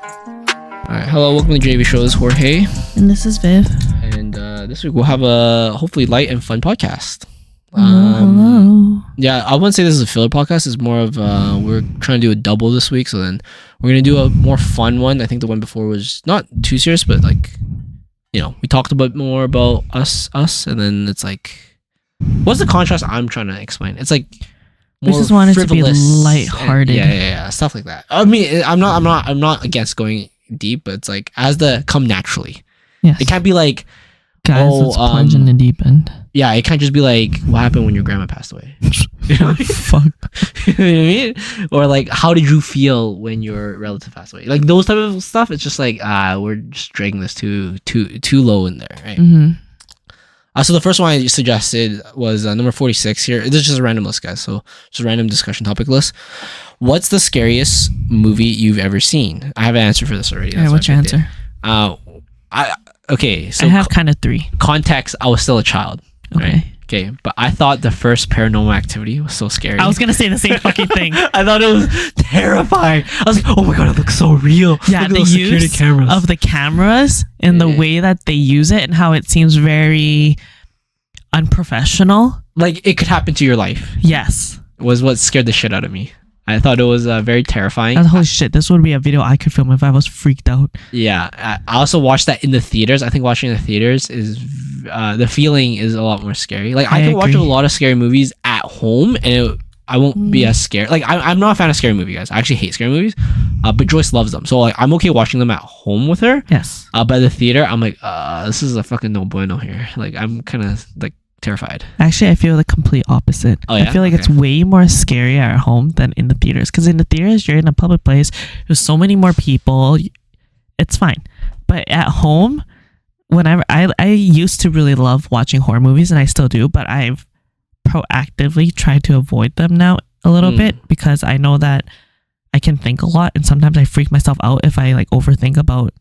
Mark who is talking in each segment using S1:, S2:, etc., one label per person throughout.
S1: Alright, hello, welcome to the JAV Show. This is Jorge.
S2: And this is Viv.
S1: And this week we'll have a hopefully light and fun podcast.
S2: Hello.
S1: Yeah, I wouldn't say this is a filler podcast. It's more of we're trying to do a double this week, so then we're gonna do a more fun one. I think the one before was not too serious, but like, you know, we talked a bit more about us, and then it's like, what's the contrast I'm trying to explain? It's like
S2: We
S1: more
S2: just wanted to be
S1: frivolous
S2: lighthearted.
S1: yeah, stuff like that. I mean, I'm not against going deep, but it's like as the come naturally.
S2: Yes.
S1: It can't be like,
S2: Guys, let's plunge in the deep end.
S1: yeah, it can't just be like, what happened when your grandma passed away? You know what I mean?
S2: Fuck.
S1: You know what I mean? Or like, how did you feel when your relative passed away? Like those type of stuff. It's just like, we're just dragging this too low in there, right?
S2: Mm-hmm.
S1: So the first one I suggested was number 46 here. This is just a random list, guys. So just a random discussion topic list. What's the scariest movie you've ever seen? I have an answer for this already.
S2: All right, what's your answer?
S1: Okay, so
S2: I have kind of three.
S1: Context, I was still a child.
S2: Okay.
S1: Right? Okay, but I thought the first Paranormal Activity was so scary.
S2: I was going to say the same fucking thing.
S1: I thought it was terrifying. I was like, oh my god, it looks so real.
S2: Yeah,
S1: Look at
S2: the
S1: those security
S2: use
S1: cameras.
S2: of the cameras and the way that they use it and how it seems very unprofessional.
S1: Like, it could happen to your life.
S2: Yes.
S1: Was what scared the shit out of me. I thought it was very terrifying.
S2: Holy shit, this would be a video I could film if I was freaked out.
S1: Yeah, I also watched that in the theaters. I think watching in the theaters is the feeling is a lot more scary. Like I can watch a lot of scary movies at home and I won't be as scared. Like I'm not a fan of scary movies, guys. I actually hate scary movies, but Joyce loves them. So like I'm okay watching them at home with her.
S2: Yes.
S1: But the theater, I'm like, this is a fucking no bueno here. Like I'm kind of like terrified.
S2: Actually, I feel the complete opposite.
S1: Oh, yeah?
S2: I feel like it's way more scary at home than in the theaters. Because in the theaters, you're in a public place. There's so many more people. It's fine. But at home, whenever I used to really love watching horror movies, and I still do, but I've proactively tried to avoid them now a little bit because I know that I can think a lot, and sometimes I freak myself out if I like overthink about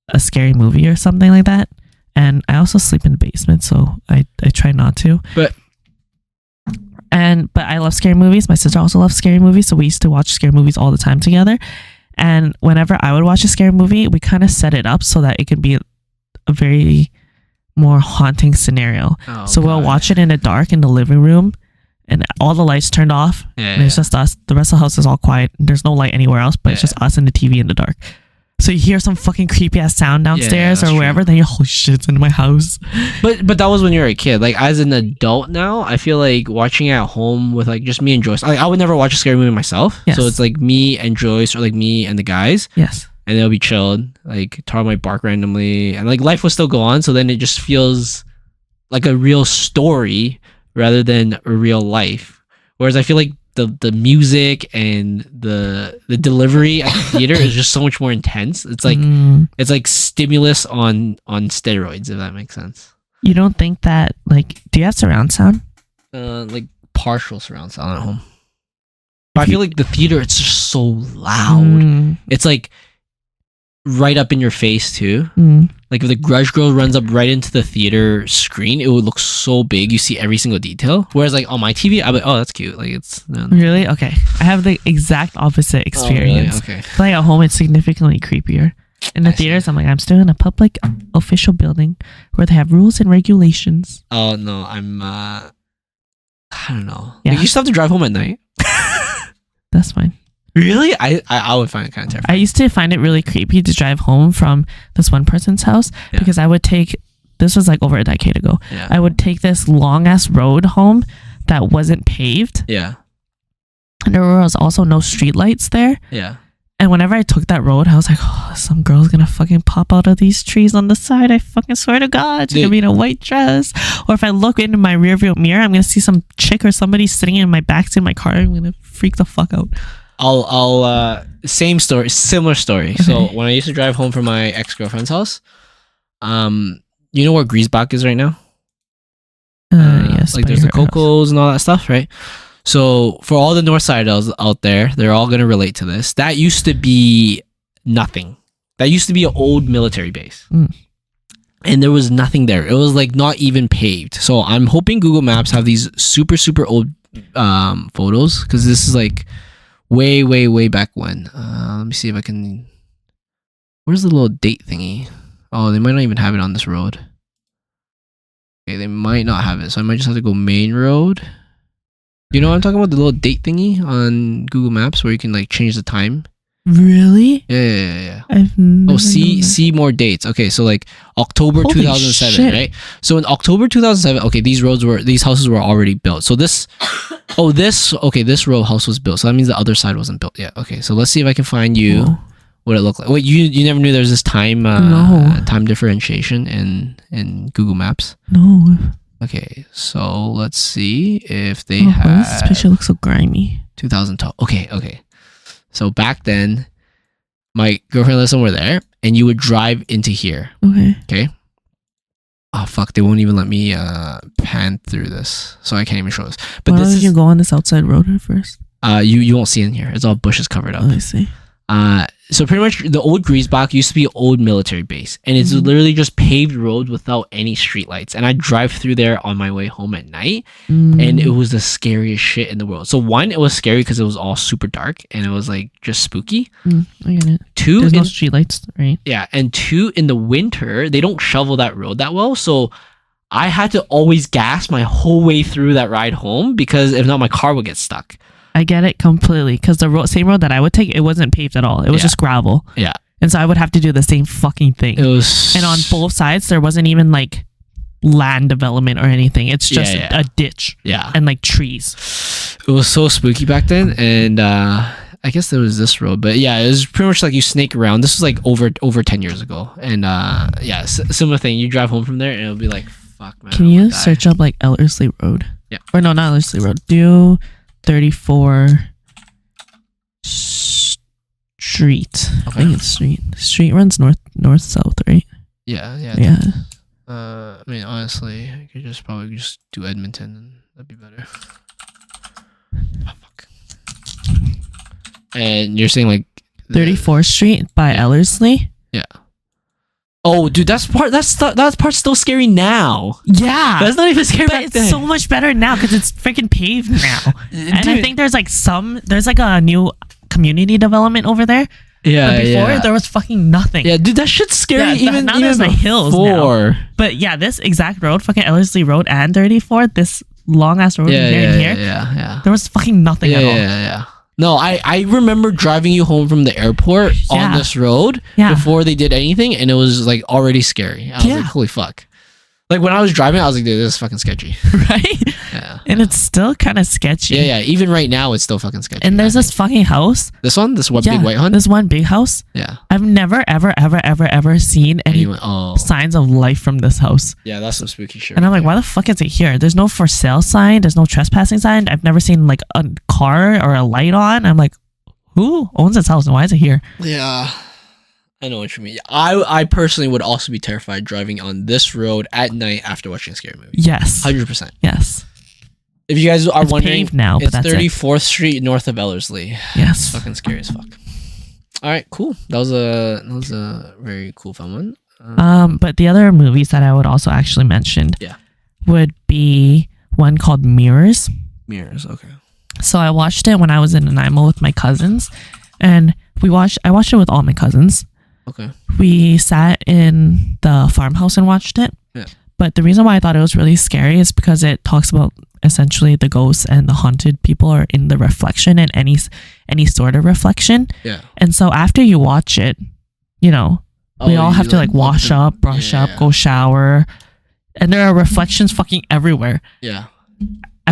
S2: a scary movie or something like that. And I also sleep in the basement, so I try not to. But I love scary movies. My sister also loves scary movies, so we used to watch scary movies all the time together. And whenever I would watch a scary movie, we kind of set it up so that it could be a very more haunting scenario. Oh, so we'll watch it in the dark in the living room, and all the lights turned off. And it's just us. The rest of the house is all quiet. There's no light anywhere else, but it's just us and the TV in the dark. So you hear some fucking creepy ass sound downstairs or wherever, then you're, holy shit, it's in my house. But
S1: that was when you were a kid. Like as an adult now, I feel like watching at home with like just me and Joyce. Like I would never watch a scary movie myself. Yes. So it's like me and Joyce or like me and the guys.
S2: Yes.
S1: And they'll be chilled. Like Tara might bark randomly, and like life will still go on. So then it just feels like a real story rather than a real life. Whereas I feel like the music and the delivery at the theater is just so much more intense. It's like stimulus on steroids, if that makes sense.
S2: You don't think that, like, do you have surround sound?
S1: Like partial surround sound at home. But I feel like the theater, it's just so loud. It's like right up in your face too. Like if the Grudge Girl runs up right into the theater screen, it would look so big. You see every single detail. Whereas like on my TV, I'm like, oh, that's cute. Like it's
S2: really okay. I have the exact opposite experience.
S1: Oh, really? Okay.
S2: Like at home, it's significantly creepier. In the theaters, I'm like, I'm still in a public official building where they have rules and regulations.
S1: Oh no, I don't know.
S2: Yeah.
S1: Like, you still have to drive home at night.
S2: That's fine.
S1: Really? I would find it kind of terrifying.
S2: I used to find it really creepy to drive home from this one person's house because I would take, this was like over a decade ago, I would take this long ass road home that wasn't paved.
S1: Yeah.
S2: And there was also no street lights there.
S1: Yeah.
S2: And whenever I took that road, I was like, oh, some girl's gonna fucking pop out of these trees on the side. I fucking swear to God, she's gonna be in a white dress. Or if I look into my rearview mirror, I'm gonna see some chick or somebody sitting in my backseat of my car. I'm gonna freak the fuck out.
S1: Similar story. Okay. So when I used to drive home from my ex-girlfriend's house, you know where Griesbach is right now?
S2: Yes.
S1: Like there's the Cocos and all that stuff, right? So for all the north siders out there, they're all gonna relate to this. That used to be nothing. That used to be an old military base. And there was nothing there. It was like not even paved. So I'm hoping Google Maps have these super, super old photos, because this is like way, way, way back when. Let me see if I can Where's the little date thingy? Oh, they might not even have it on this road. Okay, they might not have it, so I might just have to go main road. You know what I'm talking about? The little date thingy on Google Maps where you can like change the time.
S2: Really?
S1: Yeah.
S2: I've never
S1: see more dates. Okay, so like October
S2: Holy
S1: 2007,
S2: shit.
S1: right? So in October 2007, okay, these houses were already built. So this row house was built. So that means the other side wasn't built yet. Okay, so let's see if I can find you what it looked like. Wait, you never knew there was this time time differentiation in Google Maps?
S2: No.
S1: Okay, so let's see if they
S2: Why
S1: have
S2: does this picture look so grimy?
S1: 2012. Okay. So back then, my girlfriend and Listen were there, and you would drive into here. Okay. Oh fuck! They won't even let me pan through this, so I can't even show this. But
S2: Why don't you go on this outside road at first?
S1: You won't see in here. It's all bushes covered up.
S2: Oh, I see.
S1: So pretty much the old Griesbach used to be an old military base, and it's literally just paved road without any streetlights. And I drive through there on my way home at night, and it was the scariest shit in the world. So one, it was scary because it was all super dark and it was like just spooky.
S2: I get it.
S1: Two,
S2: there's no streetlights, right?
S1: Yeah, and two, in the winter they don't shovel that road that well, so I had to always gas my whole way through that ride home because if not, my car would get stuck.
S2: I get it completely because the same road that I would take, it wasn't paved at all. It was just gravel.
S1: Yeah.
S2: And so I would have to do the same fucking thing.
S1: It was...
S2: And on both sides, there wasn't even like land development or anything. It's just a ditch.
S1: Yeah.
S2: And like trees.
S1: It was so spooky back then. And I guess there was this road. But yeah, it was pretty much like you snake around. This was like over 10 years ago. And yeah, similar thing. You drive home from there and it'll be like, fuck, man.
S2: Can you search up like Ellerslie Road?
S1: Yeah.
S2: Or no, not Ellerslie Road. Do 34 Street.
S1: Okay.
S2: I think it's Street. Street runs north south, right?
S1: Yeah. I mean, honestly, I could probably just do Edmonton and that'd be better. Oh, fuck. And you're saying like
S2: 34th Street by Ellerslie?
S1: Yeah. Oh, dude, that part's still scary now.
S2: Yeah,
S1: that's not even scary.
S2: But it's
S1: then.
S2: so much better now because it's freaking paved now. And
S1: Dude.
S2: I think there's like a new community development over there.
S1: Yeah,
S2: but before there was fucking nothing.
S1: Yeah, dude, that shit's scary. Even
S2: there's like hills
S1: before.
S2: now. But yeah, this exact road, fucking Ellerslie Road and 34, this long ass road here.
S1: Yeah.
S2: There was fucking nothing at all.
S1: Yeah. No, I remember driving you home from the airport on this road before they did anything, and it was like already scary. I was like, holy fuck. Like when I was driving, I was like, dude, this is fucking sketchy.
S2: Right?
S1: Yeah.
S2: And it's still kind of sketchy.
S1: Yeah. Even right now, it's still fucking sketchy.
S2: And there's this fucking house.
S1: This one big white one?
S2: This one big house.
S1: Yeah.
S2: I've never, ever seen any signs of life from this house.
S1: Yeah, that's some spooky shit.
S2: And I'm like, why the fuck is it here? There's no for sale sign. There's no trespassing sign. I've never seen like a car or a light on. I'm like, who owns this house and why is it here?
S1: Yeah. I know what you mean. I personally would also be terrified driving on this road at night after watching a scary movie.
S2: Yes.
S1: 100%.
S2: Yes.
S1: If you guys are wondering,
S2: now,
S1: it's 34th Street north of Ellerslie.
S2: Yes.
S1: It's fucking scary as fuck. All right, cool. That was a very cool fun one.
S2: But the other movies that I would also actually mention would be one called Mirrors.
S1: Mirrors, okay.
S2: So I watched it when I was in Nanaimo with my cousins, and I watched it with all my cousins.
S1: Okay.
S2: We sat in the farmhouse and watched it.
S1: Yeah.
S2: But the reason why I thought it was really scary is because it talks about essentially the ghosts and the haunted people are in the reflection and any sort of reflection.
S1: Yeah.
S2: And so after you watch it, we all have to like wash up, brush up, go shower. And there are reflections fucking everywhere.
S1: Yeah.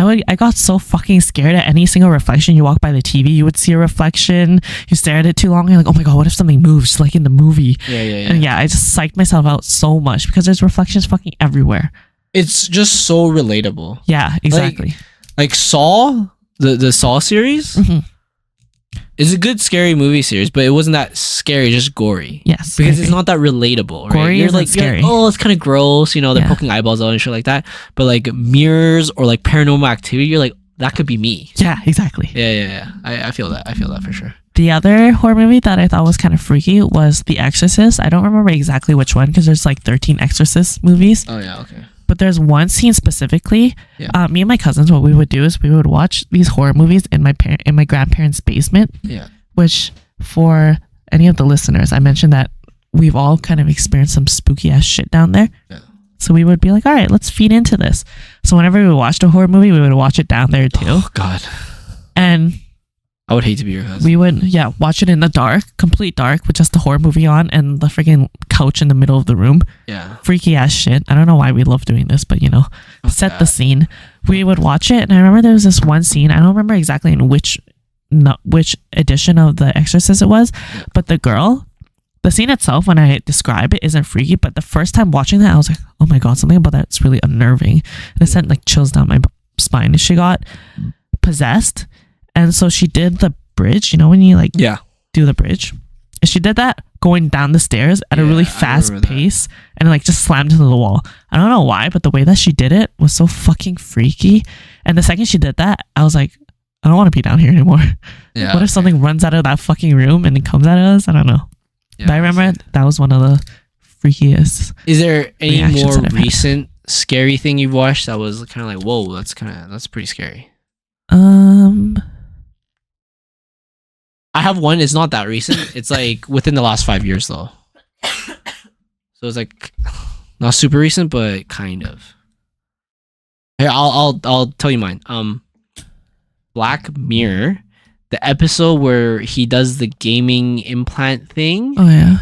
S2: I got so fucking scared at any single reflection. You walk by the TV, you would see a reflection. You stare at it too long, and you're like, oh my god, what if something moves like in the movie?
S1: Yeah.
S2: And I just psyched myself out so much because there's reflections fucking everywhere.
S1: It's just so relatable.
S2: Yeah, exactly.
S1: Like Saw, the Saw series is a good scary movie series, but it wasn't that scary, just gory.
S2: Yes.
S1: Because it's not that relatable, right?
S2: Gory isn't scary.
S1: You're like, oh, it's kind of gross, they're poking eyeballs out and shit like that. But like Mirrors or like Paranormal Activity, you're like, that could be me.
S2: Yeah, exactly.
S1: Yeah. I feel that. I feel that for sure.
S2: The other horror movie that I thought was kind of freaky was The Exorcist. I don't remember exactly which one because there's like 13 Exorcist movies.
S1: Oh yeah, okay.
S2: But there's one scene specifically. Me and my cousins, what we would do is we would watch these horror movies in my grandparents' basement.
S1: Yeah.
S2: Which, for any of the listeners, I mentioned that we've all kind of experienced some spooky ass shit down there.
S1: Yeah.
S2: So we would be like, all right, let's feed into this. So whenever we watched a horror movie, we would watch it down there too.
S1: Oh God.
S2: And
S1: I would hate to be your cousin.
S2: we would, watch it in the dark, complete dark, with just the horror movie on and the freaking couch in the middle of the room.
S1: Yeah.
S2: Freaky ass shit. I don't know why we love doing this, but set the scene. We would watch it, and I remember there was this one scene. I don't remember exactly in which edition of The Exorcist it was, but the scene itself, when I describe it, isn't freaky. But the first time watching that, I was like, "Oh my God, something about that's really unnerving," and it sent like chills down my spine. She got possessed, and so she did the bridge. You know when you do the bridge, and she did that going down the stairs at a really fast pace, and like just slammed into the wall. I don't know why, but the way that she did it was so fucking freaky. And the second she did that, I was like, I don't want to be down here anymore.
S1: Yeah.
S2: What if something runs out of that fucking room and it comes at us? I don't know.
S1: Yeah,
S2: but I remember that was one of the freakiest.
S1: Is there any
S2: reactions
S1: more
S2: that I've had.
S1: recent scary thing you've watched that was kind of like, whoa, that's pretty scary? I have one. It's not that recent. It's like within the last 5 years though. So it's like not super recent, but kind of. Here, I'll tell you mine. Black Mirror, the episode where he does the gaming implant thing.
S2: Oh yeah.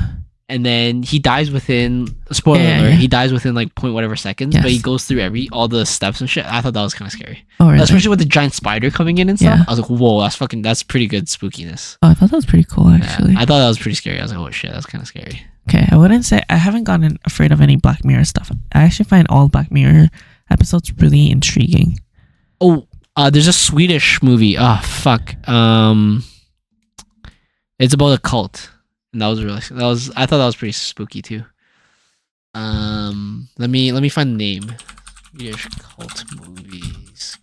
S1: And then he dies within, spoiler alert, he dies within like point whatever seconds, but he goes through all the steps and shit. I thought that was kind of scary.
S2: Oh really?
S1: Especially with the giant spider coming in and stuff.
S2: Yeah.
S1: I was like, whoa, that's pretty good spookiness.
S2: Oh, I thought that was pretty cool actually.
S1: Yeah, I thought that was pretty scary. I was like, oh shit, that's kind of scary.
S2: Okay, I wouldn't say I haven't gotten afraid of any Black Mirror stuff. I actually find all Black Mirror episodes really intriguing.
S1: Oh, there's a Swedish movie. Oh fuck. It's about a cult. And I thought that was pretty spooky too. Let me find the name. Swedish cult movies.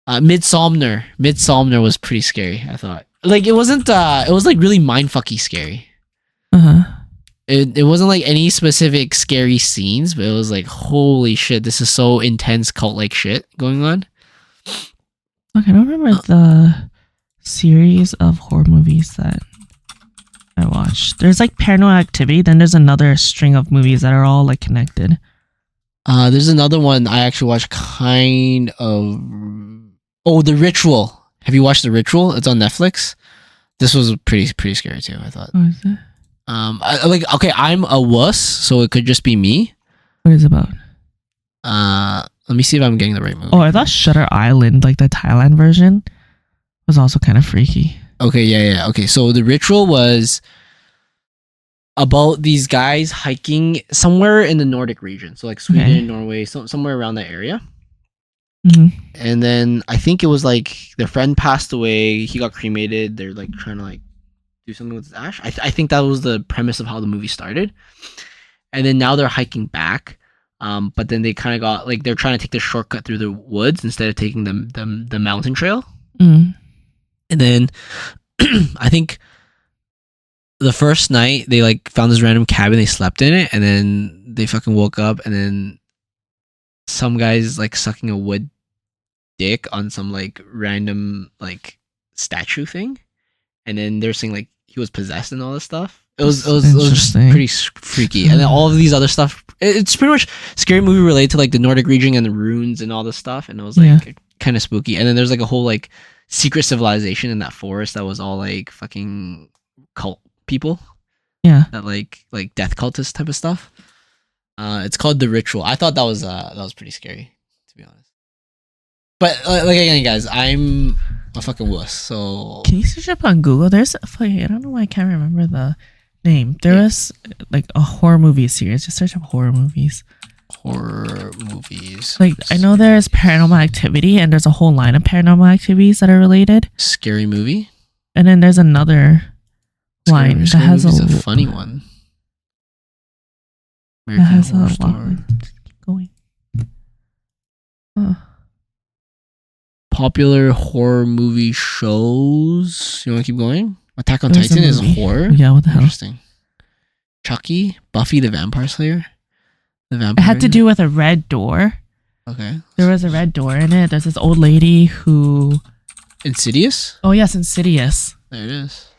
S1: Midsomner. Midsomner was pretty scary, I thought. Like it wasn't it was like really mindfucky scary.
S2: Uh-huh.
S1: It wasn't like any specific scary scenes, but it was like, holy shit, this is so intense cult like shit going on.
S2: Okay, I don't remember the series of horror movies that I watched. There's like Paranormal Activity, then there's another string of movies that are all like connected.
S1: There's another one I actually watched kind of. Oh, The Ritual. Have you watched The Ritual? It's on Netflix. This was pretty scary too, I thought.
S2: What is it?
S1: I'm a wuss, so it could just be me.
S2: What is it about?
S1: Let me see if I'm getting the right movie.
S2: Oh, I thought Shutter Island, like the Thailand version, was also kind of freaky.
S1: Okay, yeah. Okay, so The Ritual was about these guys hiking somewhere in the Nordic region. So like Sweden, Norway, somewhere around that area.
S2: Mm-hmm.
S1: And then I think it was like their friend passed away. He got cremated. They're like trying to like do something with his ash. I think that was the premise of how the movie started. And then now they're hiking back. But then they kind of got like they're trying to take the shortcut through the woods instead of taking the mountain trail.
S2: Mm.
S1: And then I think the first night they like found this random cabin, they slept in it, and then they fucking woke up, and then some guy's like sucking a wood dick on some like random like statue thing, and then they're saying like he was possessed and all this stuff. It was just pretty freaky, and then all of these other stuff. It's pretty much scary movie related to like the Nordic region and the runes and all this stuff, and it was like kind of spooky. And then there's like a whole like secret civilization in that forest that was all like fucking cult people.
S2: Yeah,
S1: that like death cultist type of stuff. It's called The Ritual. I thought that was pretty scary, to be honest. But like again, guys, I'm a fucking wuss. So
S2: can you search up on Google? There's I don't know why I can't remember the name. There was like a horror movie series. Just search up horror movies.
S1: Horror movies.
S2: Like I know there's Paranormal Activity, and there's a whole line of Paranormal Activities that are related.
S1: Scary movie.
S2: And then there's another line that has
S1: a funny one.
S2: That has a lot. Just keep going.
S1: Popular horror movie shows. You want to keep going? Attack on Titan is horror.
S2: Yeah, what the hell?
S1: Interesting. Chucky, Buffy the Vampire Slayer. The vampire.
S2: It had to do with a red door.
S1: Okay.
S2: There was a red door in it. There's this old lady who.
S1: Insidious.
S2: Oh yes, Insidious.
S1: There it is.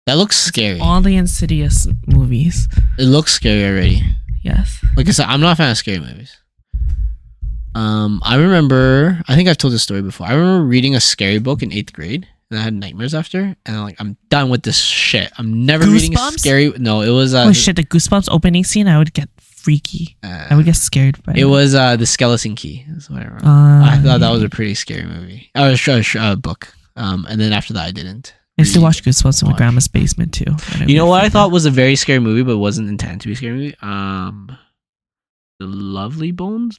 S1: That looks scary.
S2: All the Insidious movies.
S1: It looks scary already.
S2: Yes.
S1: Like I said, I'm not a fan of scary movies. I remember, I think I've told this story before. I remember reading a scary book in 8th grade, and I had nightmares after, and I'm like, I'm done with this shit. I'm never reading a scary. No, it was.
S2: Oh shit! The Goosebumps opening scene, I would get freaky. I would get scared by it.
S1: It was the Skeleton Key. That's what I remember. I thought that was a pretty scary movie. I was book. And then after that, I didn't.
S2: I used to watch Goosebumps in my grandma's basement too.
S1: You know what I thought was a very scary movie, but wasn't intended to be a scary movie? The Lonely Bones.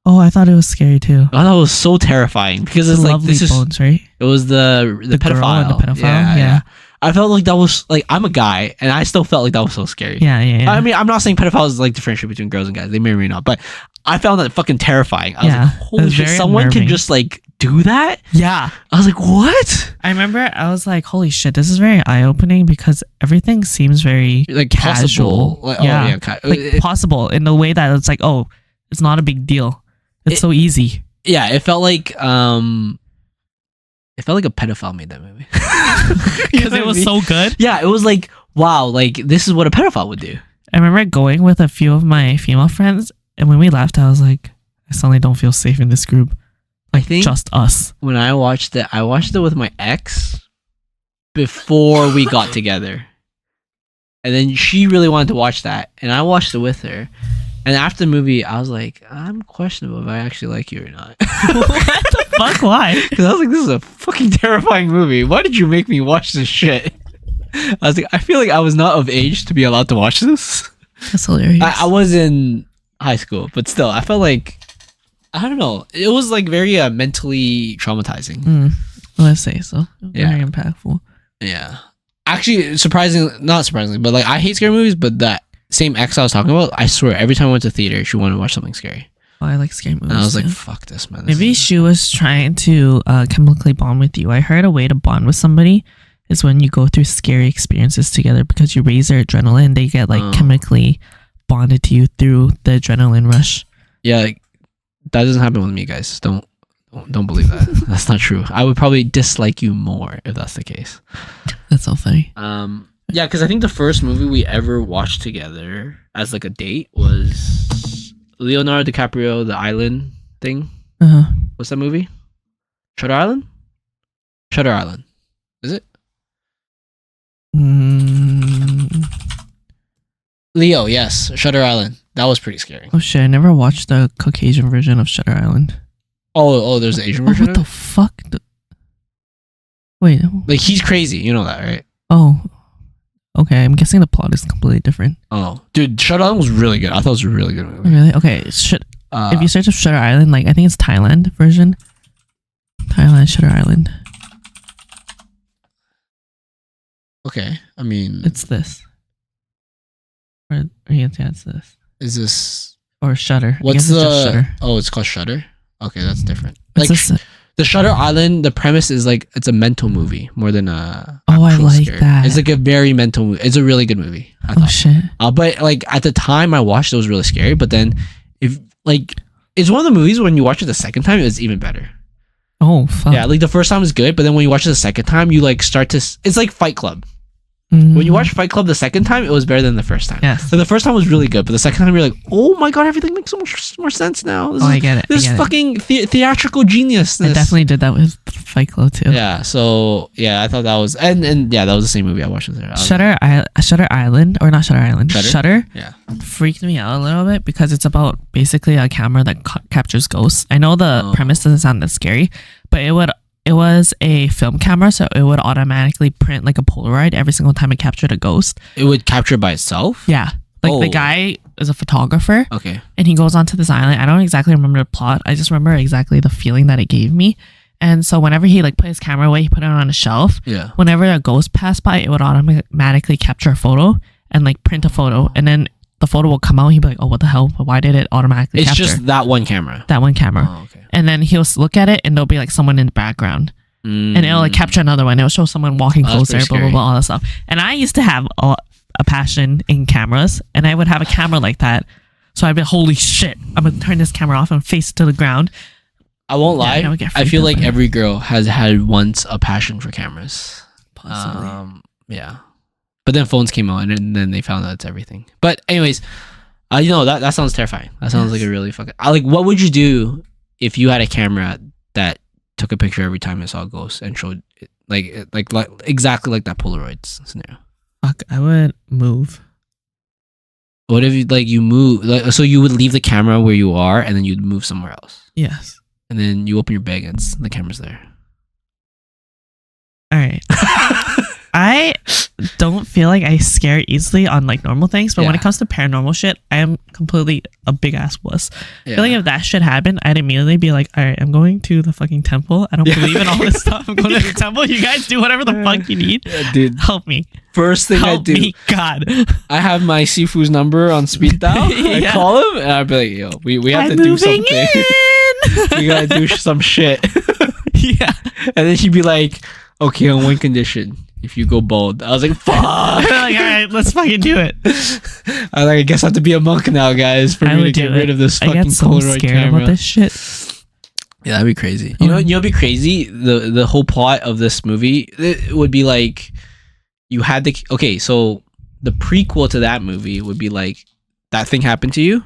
S2: Oh, I thought it was scary too.
S1: I thought it was so terrifying because it's like this
S2: Bones, right?
S1: It was the pedophile.
S2: Girl and the pedophile. Yeah.
S1: I felt like that was like, I'm a guy, and I still felt like that was so scary.
S2: Yeah.
S1: I mean, I'm not saying pedophiles like differentiate between girls and guys. They may or may not, but I found that fucking terrifying. I was like, holy shit, someone can just like do that?
S2: Yeah.
S1: I was like, what?
S2: I remember I was like, holy shit, this is very eye-opening because everything seems very
S1: like
S2: casual.
S1: Like,
S2: possible in the way that it's like, oh, it's not a big deal. It's so easy.
S1: Yeah, it felt like a pedophile made that movie.
S2: Because it was so good.
S1: Yeah, it was like, wow, like this is what a pedophile would do.
S2: I remember going with a few of my female friends, and when we left, I was like, I suddenly don't feel safe in this group. Like, I think just us.
S1: When I watched it with my ex before we got together. And then she really wanted to watch that, and I watched it with her. And after the movie, I was like, I'm questionable if I actually like you or not.
S2: What the fuck? Why?
S1: Because I was like, this is a fucking terrifying movie. Why did you make me watch this shit? I was like, I feel like I was not of age to be allowed to watch this.
S2: That's hilarious.
S1: I was in high school, but still, I felt like, I don't know. It was like very mentally traumatizing.
S2: Let's say so. Very impactful.
S1: Yeah. Actually, not surprisingly, but like I hate scary movies, but that same ex I was talking about, I swear, every time I went to theater, she wanted to watch something scary.
S2: Oh, I like scary movies.
S1: And I was like, fuck this, man.
S2: Maybe she was trying to chemically bond with you. I heard a way to bond with somebody is when you go through scary experiences together because you raise their adrenaline. They get like chemically bonded to you through the adrenaline rush. Yeah,
S1: like, that doesn't happen with me, guys. Don't believe that. That's not true. I would probably dislike you more if that's the case.
S2: That's so funny.
S1: Yeah, because I think the first movie we ever watched together as like a date was Leonardo DiCaprio, the island thing. What's that movie? Shutter Island? Shutter Island. Is it? Leo, yes. Shutter Island. That was pretty scary.
S2: Oh shit, I never watched the Caucasian version of Shutter Island.
S1: Oh, there's an Asian version?
S2: What the fuck? Wait.
S1: Like, he's crazy. You know that, right?
S2: Oh. Okay, I'm guessing the plot is completely different.
S1: Oh. Dude, Shutter Island was really good. I thought it was a really good movie.
S2: Really? Okay. If you search up Shutter Island, like, I think it's Thailand version. Thailand Shutter Island.
S1: Okay. I mean...
S2: It's this. Or yeah, it's this.
S1: Is this...
S2: Or Shutter.
S1: What's the...
S2: Shutter.
S1: Oh, it's called Shutter? Okay, that's different.
S2: Like,
S1: the Shutter Island, the premise is like, it's a mental movie more than a...
S2: Oh, I like that.
S1: It's like a very mental movie. It's a really good movie.
S2: Oh, shit.
S1: But like, at the time I watched it, was really scary. But then, if like... It's one of the movies when you watch it the second time, it's even better.
S2: Oh, fuck.
S1: Yeah, like the first time is good, but then when you watch it the second time, you like start to... It's like Fight Club. When you watch Fight Club the second time, it was better than the first time.
S2: Yes.
S1: So the first time was really good, but the second time you're like, oh my god, everything makes so much more sense now.
S2: I get it.
S1: This is fucking theatrical genius.
S2: I definitely did that with Fight Club too.
S1: Yeah. So yeah, I thought that was and yeah, that was the same movie I watched with her.
S2: Shutter Island, or not Shutter Island. Shutter.
S1: Yeah.
S2: Freaked me out a little bit because it's about basically a camera that captures ghosts. I know the premise doesn't sound that scary, but it was a film camera, so it would automatically print like a Polaroid every single time it captured a ghost.
S1: It would capture by itself?
S2: Yeah. Like the guy is a photographer.
S1: Okay.
S2: And he goes onto this island. I don't exactly remember the plot. I just remember exactly the feeling that it gave me. And so whenever he like put his camera away, he put it on a shelf.
S1: Yeah.
S2: Whenever a ghost passed by, it would automatically capture a photo and like print a photo. And then the photo will come out. He'd be like, oh, what the hell? Why did it automatically capture?
S1: It's just that one camera.
S2: That one camera.
S1: Oh, okay.
S2: And then he'll look at it and there'll be like someone in the background. And it'll like capture another one. It'll show someone walking closer, blah, blah, blah, all that stuff. And I used to have a passion in cameras, and I would have a camera like that. So I'd be, holy shit, I'm going to turn this camera off and face it to the ground.
S1: I won't lie. I feel like every girl has had once a passion for cameras.
S2: Possibly.
S1: Yeah. But then phones came out, and then they found out it's everything. But anyways, that sounds terrifying. That sounds like a really fucking... like, what would you do if you had a camera that took a picture every time it saw a ghost and showed it, like exactly like that Polaroid scenario?
S2: Fuck, I would move.
S1: What if you move? Like, so you would leave the camera where you are, and then you'd move somewhere else.
S2: Yes.
S1: And then you open your bag, and the camera's there.
S2: All right. I don't feel like I scare easily on like normal things, but when it comes to paranormal shit, I am completely a big ass wuss. I feel like if that shit happened, I'd immediately be like, all right, I'm going to the fucking temple. I don't believe in all this stuff. I'm going to the temple. You guys do whatever the fuck you need.
S1: Dude,
S2: help me.
S1: First thing I do,
S2: me, God.
S1: I have my Sifu's number on speed dial. I call him, and I'd be like, yo, we have to do something. We gotta do some shit.
S2: Yeah.
S1: And then she'd be like, okay, on one condition. If you go bald. I was like, fuck.
S2: Like, all right, let's fucking do it.
S1: I guess I have to be a monk now, guys, for me to get rid of this fucking Polaroid camera.
S2: About this shit.
S1: Yeah, that'd be crazy. You know what'd be crazy? The whole plot of this movie, it would be like, you had the... Okay, so the prequel to that movie would be like, that thing happened to you,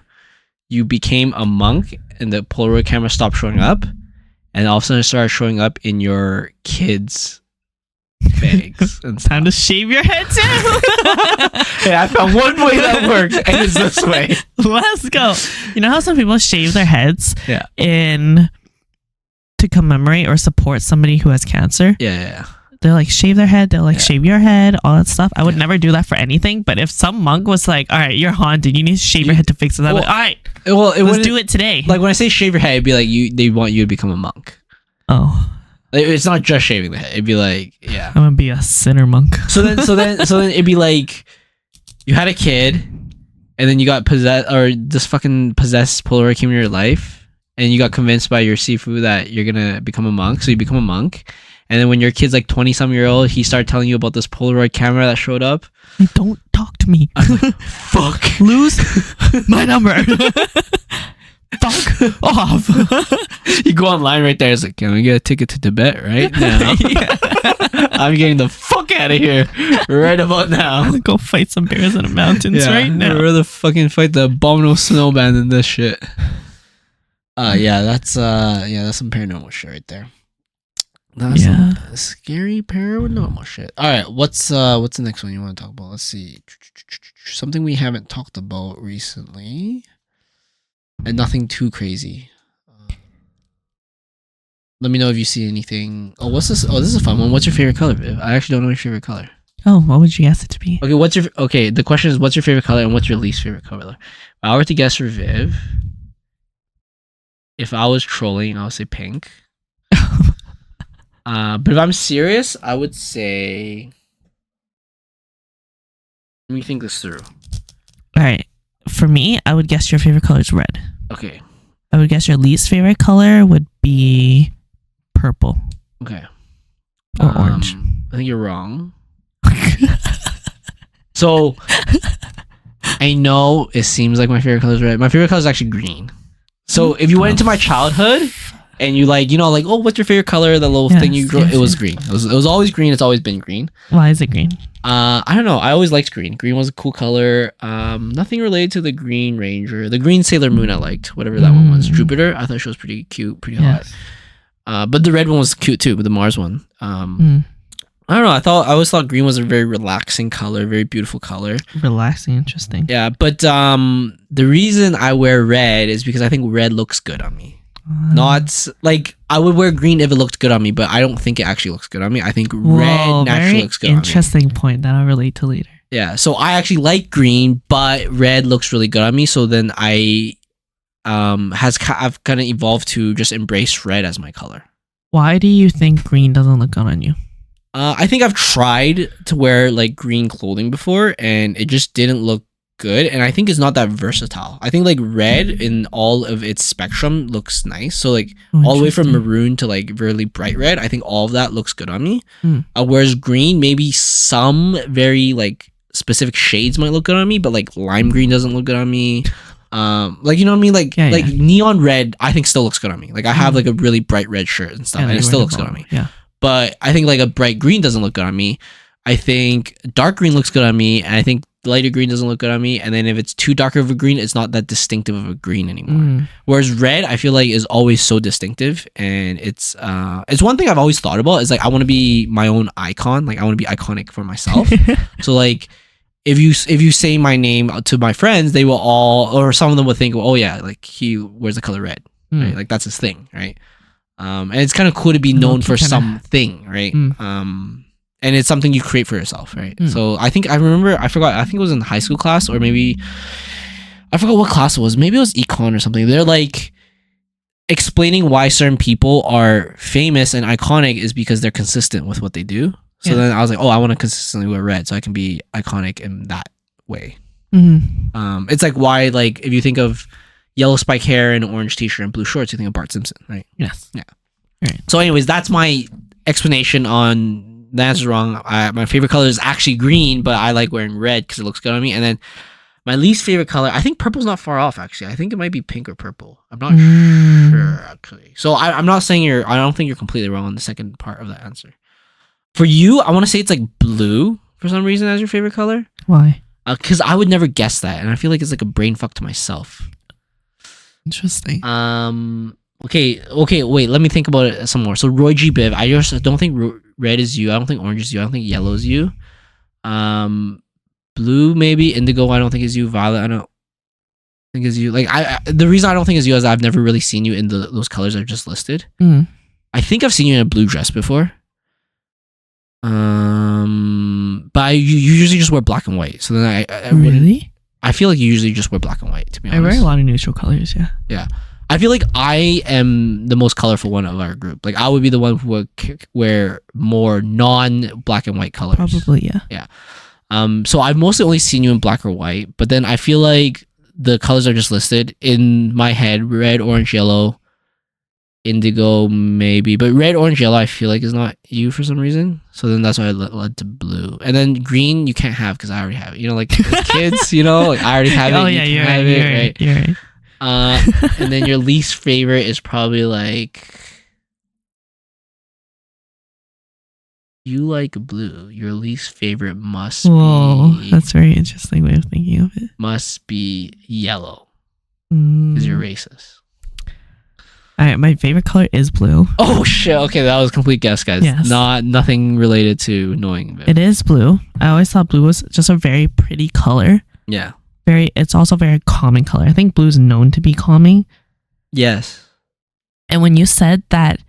S1: you became a monk, and the Polaroid camera stopped showing up, and all of a sudden it started showing up in your kids' bags. And
S2: time to shave your head too.
S1: Hey, I found one way that works, and it's this way.
S2: Let's go. You know how some people shave their heads to commemorate or support somebody who has cancer?
S1: Yeah.
S2: They're like, shave their head, they'll like shave your head, all that stuff. I would never do that for anything, but if some monk was like, all right, you're haunted, you need to shave your head to fix it, I'm like, all right, let's do it today.
S1: Like, when I say shave your head, it'd be like they want you to become a monk.
S2: Oh.
S1: Like, it's not just shaving the head. It'd be like, I'm
S2: gonna be a sinner monk.
S1: So then it'd be like, you had a kid, and then you got possessed, or this fucking possessed Polaroid came in your life, and you got convinced by your Sifu that you're gonna become a monk, so you become a monk. And then when your kid's like 20-some-year-old, he started telling you about this Polaroid camera that showed up.
S2: Don't talk to me.
S1: Like, fuck.
S2: Lose my number. Fuck off.
S1: You go online right there. It's like, can we get a ticket to Tibet right now? I'm getting the fuck out of here right about now.
S2: Go fight some bears in the mountains right now.
S1: I'd rather fucking fight the abominable snowman than this shit. That's some paranormal shit right there. That's some scary paranormal shit. All right, what's the next one you want to talk about? Let's see. Something we haven't talked about recently, and nothing too crazy. Let me know if you see anything. Oh, what's this? Oh, this is a fun one. What's your favorite color, Viv? I actually don't know your favorite color.
S2: Oh, what would you guess it to be?
S1: Okay, the question is, what's your favorite color and what's your least favorite color? If I were to guess for Viv, if I was trolling, I would say pink. But if I'm serious, I would say... Let me think this through.
S2: All right. For me, I would guess your favorite color is red.
S1: Okay.
S2: I would guess your least favorite color would be purple.
S1: Okay.
S2: Or orange.
S1: I think you're wrong. So, I know it seems like my favorite color is red. My favorite color is actually green. So, if you went into my childhood... And you oh, what's your favorite color? The little thing you grew. It was green. It was always green. It's always been green.
S2: Why is it green?
S1: I don't know. I always liked green. Green was a cool color. Nothing related to the Green Ranger. The Green Sailor Moon I liked. Whatever that one was. Jupiter. I thought she was pretty cute, pretty hot. But the red one was cute too. But the Mars one. I don't know. I always thought green was a very relaxing color, very beautiful color.
S2: Relaxing, interesting.
S1: Yeah, but the reason I wear red is because I think red looks good on me. Not like I would wear green if it looked good on me, but I don't think it actually looks good on me. I think red naturally looks good on me.
S2: Interesting point that I'll relate to later.
S1: Yeah, so I actually like green, but red looks really good on me. So then I've kind of evolved to just embrace red as my color. Why
S2: do you think green doesn't look good on you?
S1: I think I've tried to wear like green clothing before, and it just didn't look good, and I think it's not that versatile. I think like red in all of its spectrum looks nice. So like all the way from maroon to like really bright red, I think all of that looks good on me. Whereas green, maybe some very like specific shades might look good on me, but like lime green doesn't look good on me. Like, you know what I mean? Like neon red, I think still looks good on me. Like I have like a really bright red shirt and stuff, and it still looks good on me.
S2: Yeah.
S1: But I think like a bright green doesn't look good on me. I think dark green looks good on me, and I think lighter green doesn't look good on me. And then if it's too dark of a green, it's not that distinctive of a green anymore. Whereas red, I feel like is always so distinctive, and it's one thing I've always thought about is like I want to be my own icon. Like I want to be iconic for myself. So like if you say my name to my friends, they will all, or some of them will think, oh yeah, like he wears the color red, right? Like that's his thing, right? And it's kind of cool to be known for something, right? And it's something you create for yourself, right? So I think I think it was in high school class, or maybe I forgot what class it was. Maybe it was econ or something. They're like explaining why certain people are famous and iconic is because they're consistent with what they do. So then I was like, oh, I want to consistently wear red so I can be iconic in that way. It's like why, like, if you think of yellow spike hair and orange t-shirt and blue shorts, you think of Bart Simpson, right?
S2: Yes.
S1: Yeah. Right. So anyways, that's my explanation on the answer's wrong. My favorite color is actually green, but I like wearing red because it looks good on me. And then my least favorite color, I think purple's not far off, actually. I think it might be pink or purple. I'm not sure, actually. So I'm not saying I don't think you're completely wrong on the second part of that answer. For you, I want to say it's like blue for some reason as your favorite color.
S2: Why?
S1: Because I would never guess that, and I feel like it's like a brain fuck to myself.
S2: Interesting.
S1: Okay. Wait. Let me think about it some more. So Roy G. Biv, I just don't think red is you. I don't think orange is you. I don't think yellow is you. Blue maybe. Indigo I don't think is you. Violet I don't think is you. Like the reason I don't think is you is I've never really seen you in those colors I've just listed. I think I've seen you in a blue dress before. But you usually just wear black and white. So then I
S2: really?
S1: I feel like you usually just wear black and white, to be honest.
S2: I wear a lot of neutral colors, yeah.
S1: Yeah. I feel like I am the most colorful one of our group. Like I would be the one who would wear more non-black and white colors.
S2: Probably, yeah.
S1: Yeah. So I've mostly only seen you in black or white, but then I feel like the colors I just listed in my head, red, orange, yellow, indigo maybe, but red, orange, yellow I feel like is not you for some reason. So then that's why I led to blue. And then green you can't have because I already have it. You know, like as kids, you know, like I already have it.
S2: Oh yeah, you're right. You're right.
S1: And then your least favorite is probably like you like blue. Your least favorite must be.
S2: That's a very interesting way of thinking of it.
S1: Must be yellow. Because you're racist.
S2: Alright, my favorite color is blue.
S1: Oh shit! Okay, that was a complete guess, guys.
S2: Yes.
S1: Nothing related to knowing Viv.
S2: It is blue. I always thought blue was just a very pretty color.
S1: Yeah.
S2: It's also a very calming color. I think blue is known to be calming.
S1: Yes.
S2: And when you said that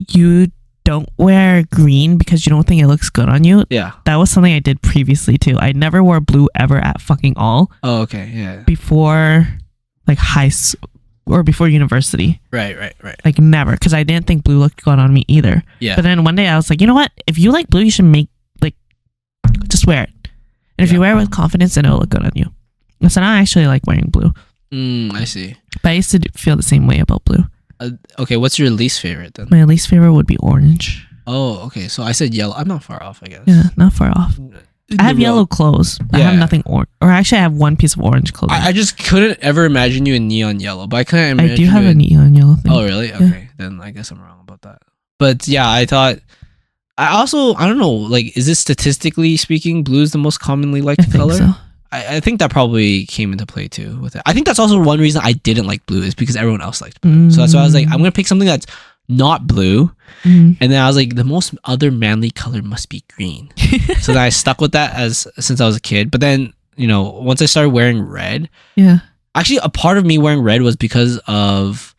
S2: you don't wear green because you don't think it looks good on you,
S1: yeah,
S2: that was something I did previously too. I never wore blue ever at fucking all.
S1: Oh, okay, yeah.
S2: Before, like high school. Or before university.
S1: Right.
S2: Like never, because I didn't think blue looked good on me either.
S1: Yeah.
S2: But then one day I was like, you know what? If you like blue, you should just wear it. And if you wear it with confidence, then it'll look good on you. And so now I actually like wearing blue.
S1: I see.
S2: But I used to feel the same way about blue.
S1: Okay, what's your least favorite then?
S2: My least favorite would be orange.
S1: Oh, okay. So I said yellow. I'm not far off, I guess.
S2: Yeah, not far off. I have yellow clothes. I have nothing orange. Or actually, I have one piece of orange clothing.
S1: I just couldn't ever imagine you in neon yellow, but I couldn't imagine.
S2: I do have a neon yellow thing.
S1: Oh, really? Okay, then I guess I'm wrong about that. But yeah, I thought. I don't know. Like, is it statistically speaking, blue is the most commonly liked color?
S2: I think so.
S1: I think that probably came into play too with it. I think that's also one reason I didn't like blue is because everyone else liked blue. So that's why I was like, I'm gonna pick something that's not blue. And then I was like, the most other manly color must be green. So then I stuck with that since I was a kid. But then, you know, once I started wearing red, actually a part of me wearing red was because of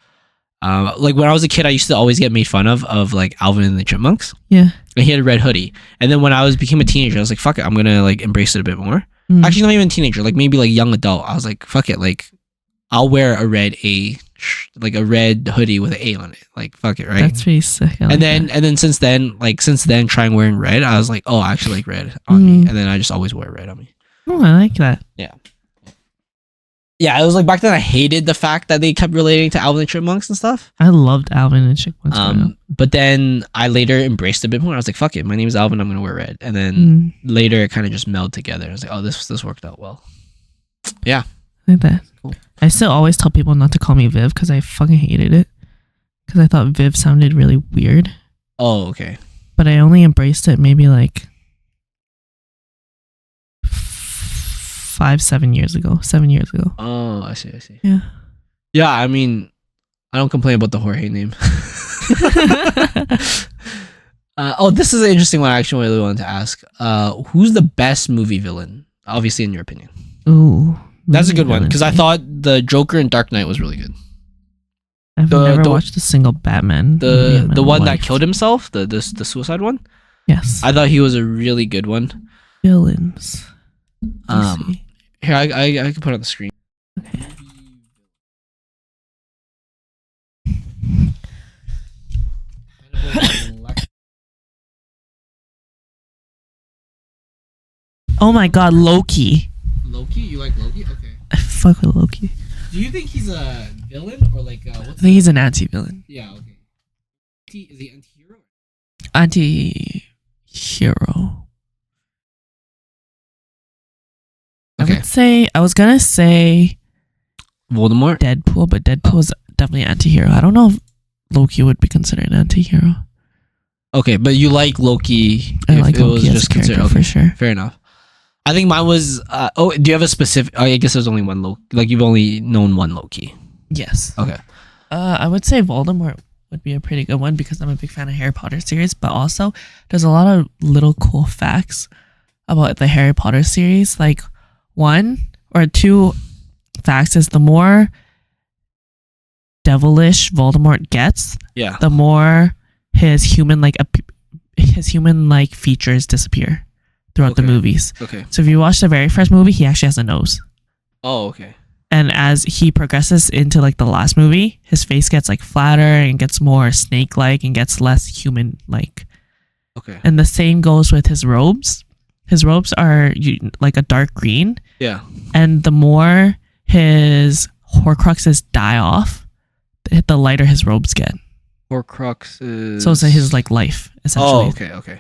S1: like when I was a kid, I used to always get made fun of like Alvin and the Chipmunks. Yeah. And he had a red hoodie. And then when I became a teenager, I was like, fuck it, I'm gonna like embrace it a bit more. Actually, not even teenager, like maybe like young adult. I was like, fuck it, like I'll wear a red hoodie with an A on it. Like fuck it, right?
S2: That's pretty sick.
S1: And then since then, trying wearing red, I was like, oh, I actually like red on me. And then I just always wear red on me.
S2: Oh, I like that.
S1: Yeah. Yeah, it was like back then I hated the fact that they kept relating to Alvin and Chipmunks and stuff.
S2: I loved Alvin and Chipmunks.
S1: But then I later embraced it a bit more. I was like, fuck it, my name is Alvin, I'm gonna wear red. And then later it kind of just melded together. I was like, oh, this worked out well. Yeah.
S2: I like that. Cool. I still always tell people not to call me Viv because I fucking hated it. Because I thought Viv sounded really weird.
S1: Oh, okay.
S2: But I only embraced it maybe like 7 years ago. 7 years ago.
S1: Oh, I see.
S2: Yeah.
S1: Yeah, I mean, I don't complain about the Jorge name. This is an interesting one I actually really wanted to ask. Who's the best movie villain? Obviously, in your opinion.
S2: Ooh.
S1: That's a good one, because I thought the Joker in Dark Knight was really good.
S2: I've never watched a single Batman movie in my
S1: The one that
S2: life.
S1: killed himself, the suicide one?
S2: Yes.
S1: I thought he was a really good one.
S2: Villains. Let's see.
S1: Here, I can put it on the screen.
S2: Okay. Oh my god, Loki.
S1: Loki? You like Loki? Okay.
S2: I fuck with Loki.
S1: Do you think he's a villain or like
S2: I think he's an anti-villain.
S1: Yeah, okay. Is he anti-hero?
S2: Anti-hero.
S1: Okay.
S2: I was gonna say
S1: Voldemort?
S2: Deadpool, but Deadpool's definitely an anti-hero. I don't know if Loki would be considered an anti-hero.
S1: Okay, but you like Loki.
S2: I like Loki as a character for sure.
S1: Fair enough. I think mine was. Do you have a specific? I guess there's only one Loki. Like you've only known one Loki.
S2: Yes.
S1: Okay.
S2: I would say Voldemort would be a pretty good one because I'm a big fan of Harry Potter series, but also there's a lot of little cool facts about the Harry Potter series. Like 1 or 2 facts is the more devilish Voldemort gets,
S1: Yeah.
S2: the more his human like features disappear throughout the movies.
S1: Okay.
S2: So if you watch the very first movie, he actually has a nose.
S1: Oh, okay.
S2: And as he progresses into like the last movie, his face gets like flatter and gets more snake-like and gets less human-like.
S1: Okay.
S2: And the same goes with his robes. His robes are like a dark green.
S1: Yeah.
S2: And the more his Horcruxes die off, the lighter his robes get.
S1: Horcruxes.
S2: So it's his like life, essentially.
S1: Oh, okay.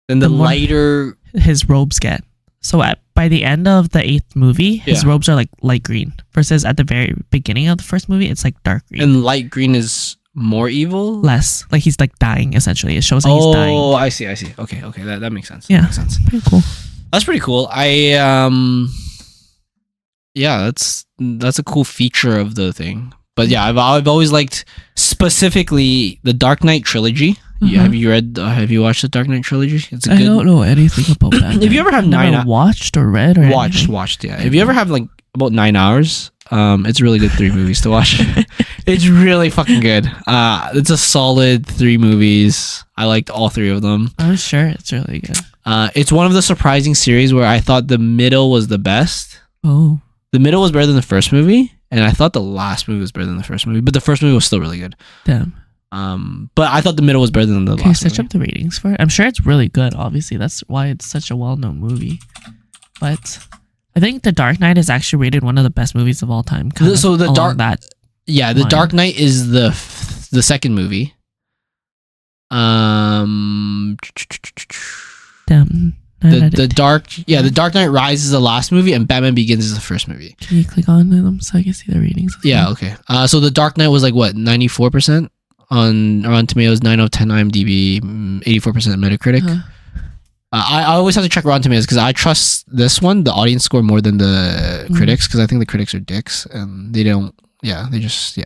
S1: Then the lighter
S2: his robes get. So by the end of the 8th movie, his robes are like light green. Versus at the very beginning of the first movie, it's like dark green.
S1: And light green is more evil?
S2: Less. Like he's like dying, essentially. It shows that he's dying.
S1: Oh, I see. Okay. That makes sense.
S2: Yeah.
S1: That makes sense.
S2: Pretty cool.
S1: That's pretty cool. Yeah, that's a cool feature of the thing. But yeah, I've always liked specifically the Dark Knight trilogy. Yeah, have you watched the Dark Knight trilogy? It's
S2: I don't know anything about that.
S1: If you ever have
S2: watched or read or
S1: watched, yeah. If you ever have like about 9 hours, it's a really good 3 movies to watch. It's really fucking good. It's a solid 3 movies. I liked all 3 of them.
S2: I'm sure it's really good.
S1: It's one of the surprising series where I thought the middle was the best.
S2: Oh.
S1: The middle was better than the first movie, and I thought the last movie was better than the first movie, but the first movie was still really good.
S2: Damn.
S1: But I thought the middle was better than the last movie.
S2: Search up the ratings for it. I'm sure it's really good, obviously. That's why it's such a well-known movie. But I think The Dark Knight is actually rated one of the best movies of all time. The
S1: Dark Knight is the second movie.
S2: Damn.
S1: The Dark Knight Rises is the last movie, and Batman Begins is the first movie.
S2: Can you click on them so I can see the ratings?
S1: Yeah, okay. So the Dark Knight was like what, 94% on Rotten Tomatoes, 9 out of 10 IMDb, 84% Metacritic. I always have to check Rotten Tomatoes because I trust this one, the audience score, more than the critics, because I think the critics are dicks and they don't. Yeah, they just the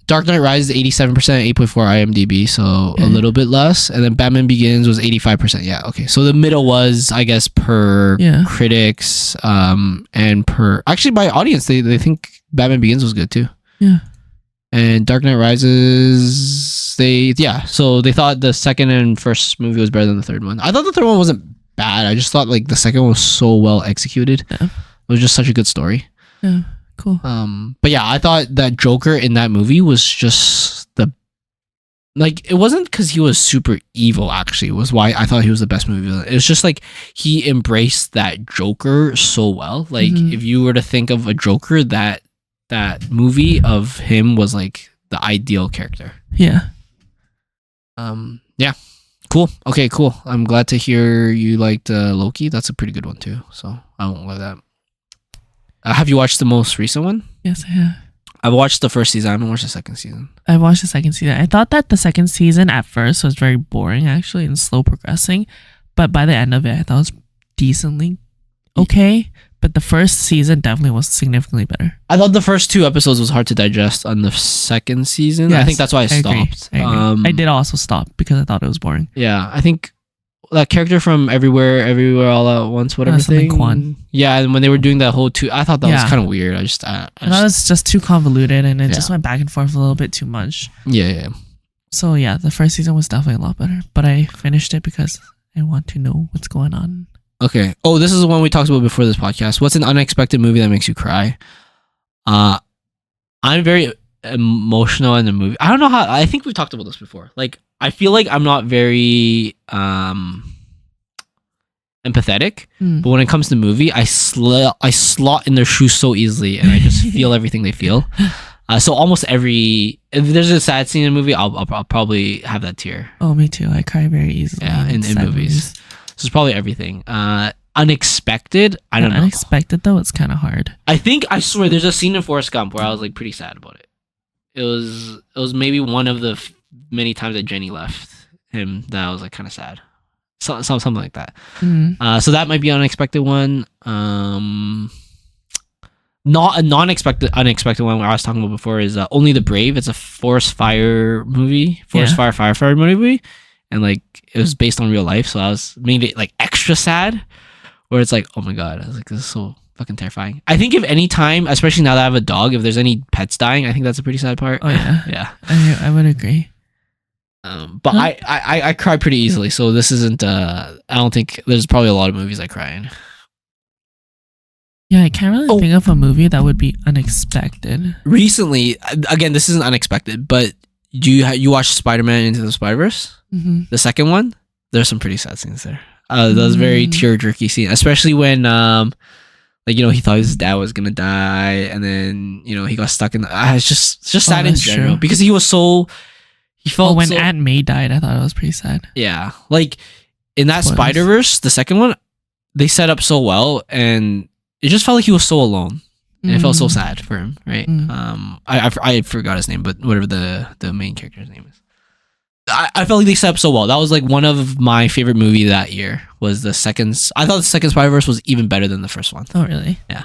S1: Dark Knight Rises 87%, 8.4 IMDb, so a little bit less. And then Batman Begins was 85%. Yeah, okay. So the middle was, I guess, per critics, and per actually by audience, they think Batman Begins was good too.
S2: Yeah.
S1: And Dark Knight Rises, so they thought the second and first movie was better than the third one. I thought the third one wasn't bad. I just thought like the second one was so well executed. Yeah. It was just such a good story.
S2: Yeah. Cool.
S1: But yeah, I thought that Joker in that movie was just it wasn't because he was super evil, actually. It was why I thought he was the best movie villain. It was just like he embraced that Joker so well. Like if you were to think of a Joker, that movie of him was like the ideal character.
S2: Yeah.
S1: Yeah. Cool. Okay, cool. I'm glad to hear you liked Loki. That's a pretty good one too. So I won't lie that. Have you watched the most recent one?
S2: Yes, I have.
S1: I've watched the first season. I haven't watched the second season.
S2: I watched the second season. I thought that the second season at first was very boring, actually, and slow progressing. But by the end of it, I thought it was decently okay, but the first season definitely was significantly better.
S1: I thought the first 2 episodes was hard to digest. On the second season, I
S2: Yes,
S1: think that's why I
S2: agree.
S1: stopped.
S2: I agree. I did also stop because I thought it was boring.
S1: Yeah, I think that character from Everywhere All at Once, whatever
S2: something
S1: thing.
S2: Quan.
S1: Yeah, and when they were doing that whole I thought that was
S2: Yeah.
S1: kind of weird. I
S2: thought it was just too convoluted, and it
S1: Yeah.
S2: just went back and forth a little bit too much.
S1: yeah.
S2: So yeah, the first season was definitely a lot better, but I finished it because I want to know what's going on.
S1: Okay. Oh, this is the one we talked about before this podcast. What's an unexpected movie that makes you cry? I'm very emotional in the movie. I don't know how. I think we talked about this before. Like, I feel like I'm not very empathetic, but when it comes to the movie, I slot in their shoes so easily, and I just feel everything they feel. So almost if there's a sad scene in a movie, I'll probably have that tear.
S2: Oh, me too. I cry very easily.
S1: Yeah, in
S2: sad
S1: movies. So it's probably everything. Unexpected. I don't know.
S2: Unexpected though, it's kind of hard.
S1: I swear, there's a scene in Forrest Gump where I was like pretty sad about it. It was maybe one of the many times that Jenny left him that I was like kind of sad. Something like that. So that might be an unexpected one. Not a unexpected one where I was talking about before is Only the Brave. It's a forest fire firefighter movie, and like it was based on real life, so I was made it like extra sad. Where it's like, oh my god, I was like, this is so fucking terrifying. I think if any time, especially now that I have a dog, if there's any pets dying, I think that's a pretty sad part.
S2: Oh yeah,
S1: yeah.
S2: I would agree.
S1: But I cry pretty easily, so this isn't. I don't think there's probably a lot of movies I cry in.
S2: Yeah, I can't really think of a movie that would be unexpected.
S1: Recently, again, this isn't unexpected, but you watch Spider-Man Into the Spider-Verse?
S2: Mm-hmm.
S1: The second one? There's some pretty sad scenes there. That was very tear-jerky scene, especially when he thought his dad was gonna die, and then he got stuck in the. It's just sad in general true. Because he felt
S2: when Aunt May died, I thought it was pretty sad.
S1: Yeah, like in that Spider-Verse, the second one, they set up so well, and it just felt like he was so alone, and it felt so sad for him, right? I forgot his name, but whatever the main character's name is. I felt like they set up so well. That was like one of my favorite movie that year. Was the second? I thought the second Spider-Verse was even better than the first one.
S2: Oh really?
S1: Yeah.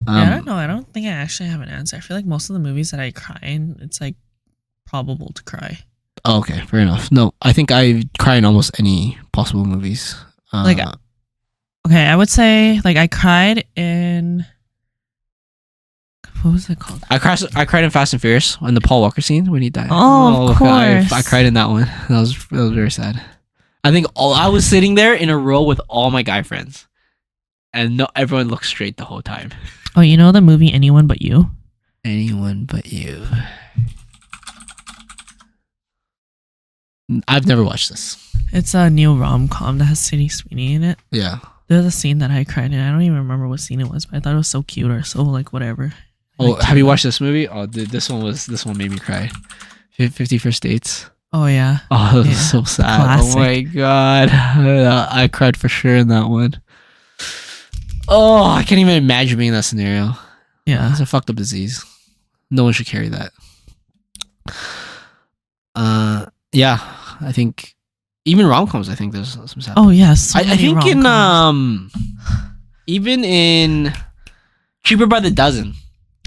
S2: I don't know. I don't think I actually have an answer. I feel like most of the movies that I cry in, it's like probable to cry.
S1: Oh, okay, fair enough. No, I think I cry in almost any possible movies.
S2: Okay, I would say like I cried in. What was it called?
S1: I cried in Fast and Furious in the Paul Walker scene when he died.
S2: Oh, of course.
S1: I cried in that one. That was very sad. I think I was sitting there in a row with all my guy friends, and everyone looked straight the whole time.
S2: Oh, you know the movie Anyone But You?
S1: Anyone But You. I've never watched this.
S2: It's a new rom-com that has Sydney Sweeney in it.
S1: Yeah.
S2: There's a scene that I cried in. I don't even remember what scene it was, but I thought it was so cute or so like whatever.
S1: Oh, have you watched this movie? Oh, dude, this one made me cry. 50 First Dates.
S2: Oh yeah.
S1: Oh, it was so sad. Classic. Oh my god, I cried for sure in that one. Oh, I can't even imagine being in that scenario.
S2: Yeah,
S1: it's a fucked up disease. No one should carry that. Yeah, I think even rom-coms. I think there's some sad.
S2: Oh yes,
S1: I think rom-coms. Even in Cheaper by the Dozen.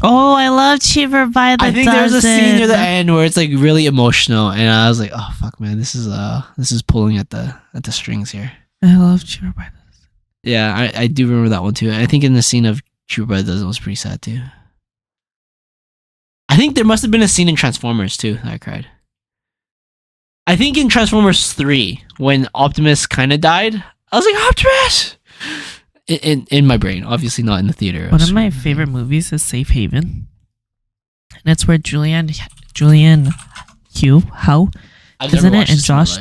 S2: Oh, I love Cheaper by the Dozen.
S1: I think there's a scene near the end where it's like really emotional, and I was like, "Oh fuck, man, this is pulling at the strings here."
S2: I love Cheaper by the Dozen.
S1: Yeah, I do remember that one too. I think in the scene of Cheaper by the Dozen was pretty sad too. I think there must have been a scene in Transformers too that I cried. I think in Transformers 3 when Optimus kind of died, I was like, "Optimus!" In my brain, obviously not in the theater.
S2: One of my favorite movies is Safe Haven, and it's where Julian Howe is in it, and Josh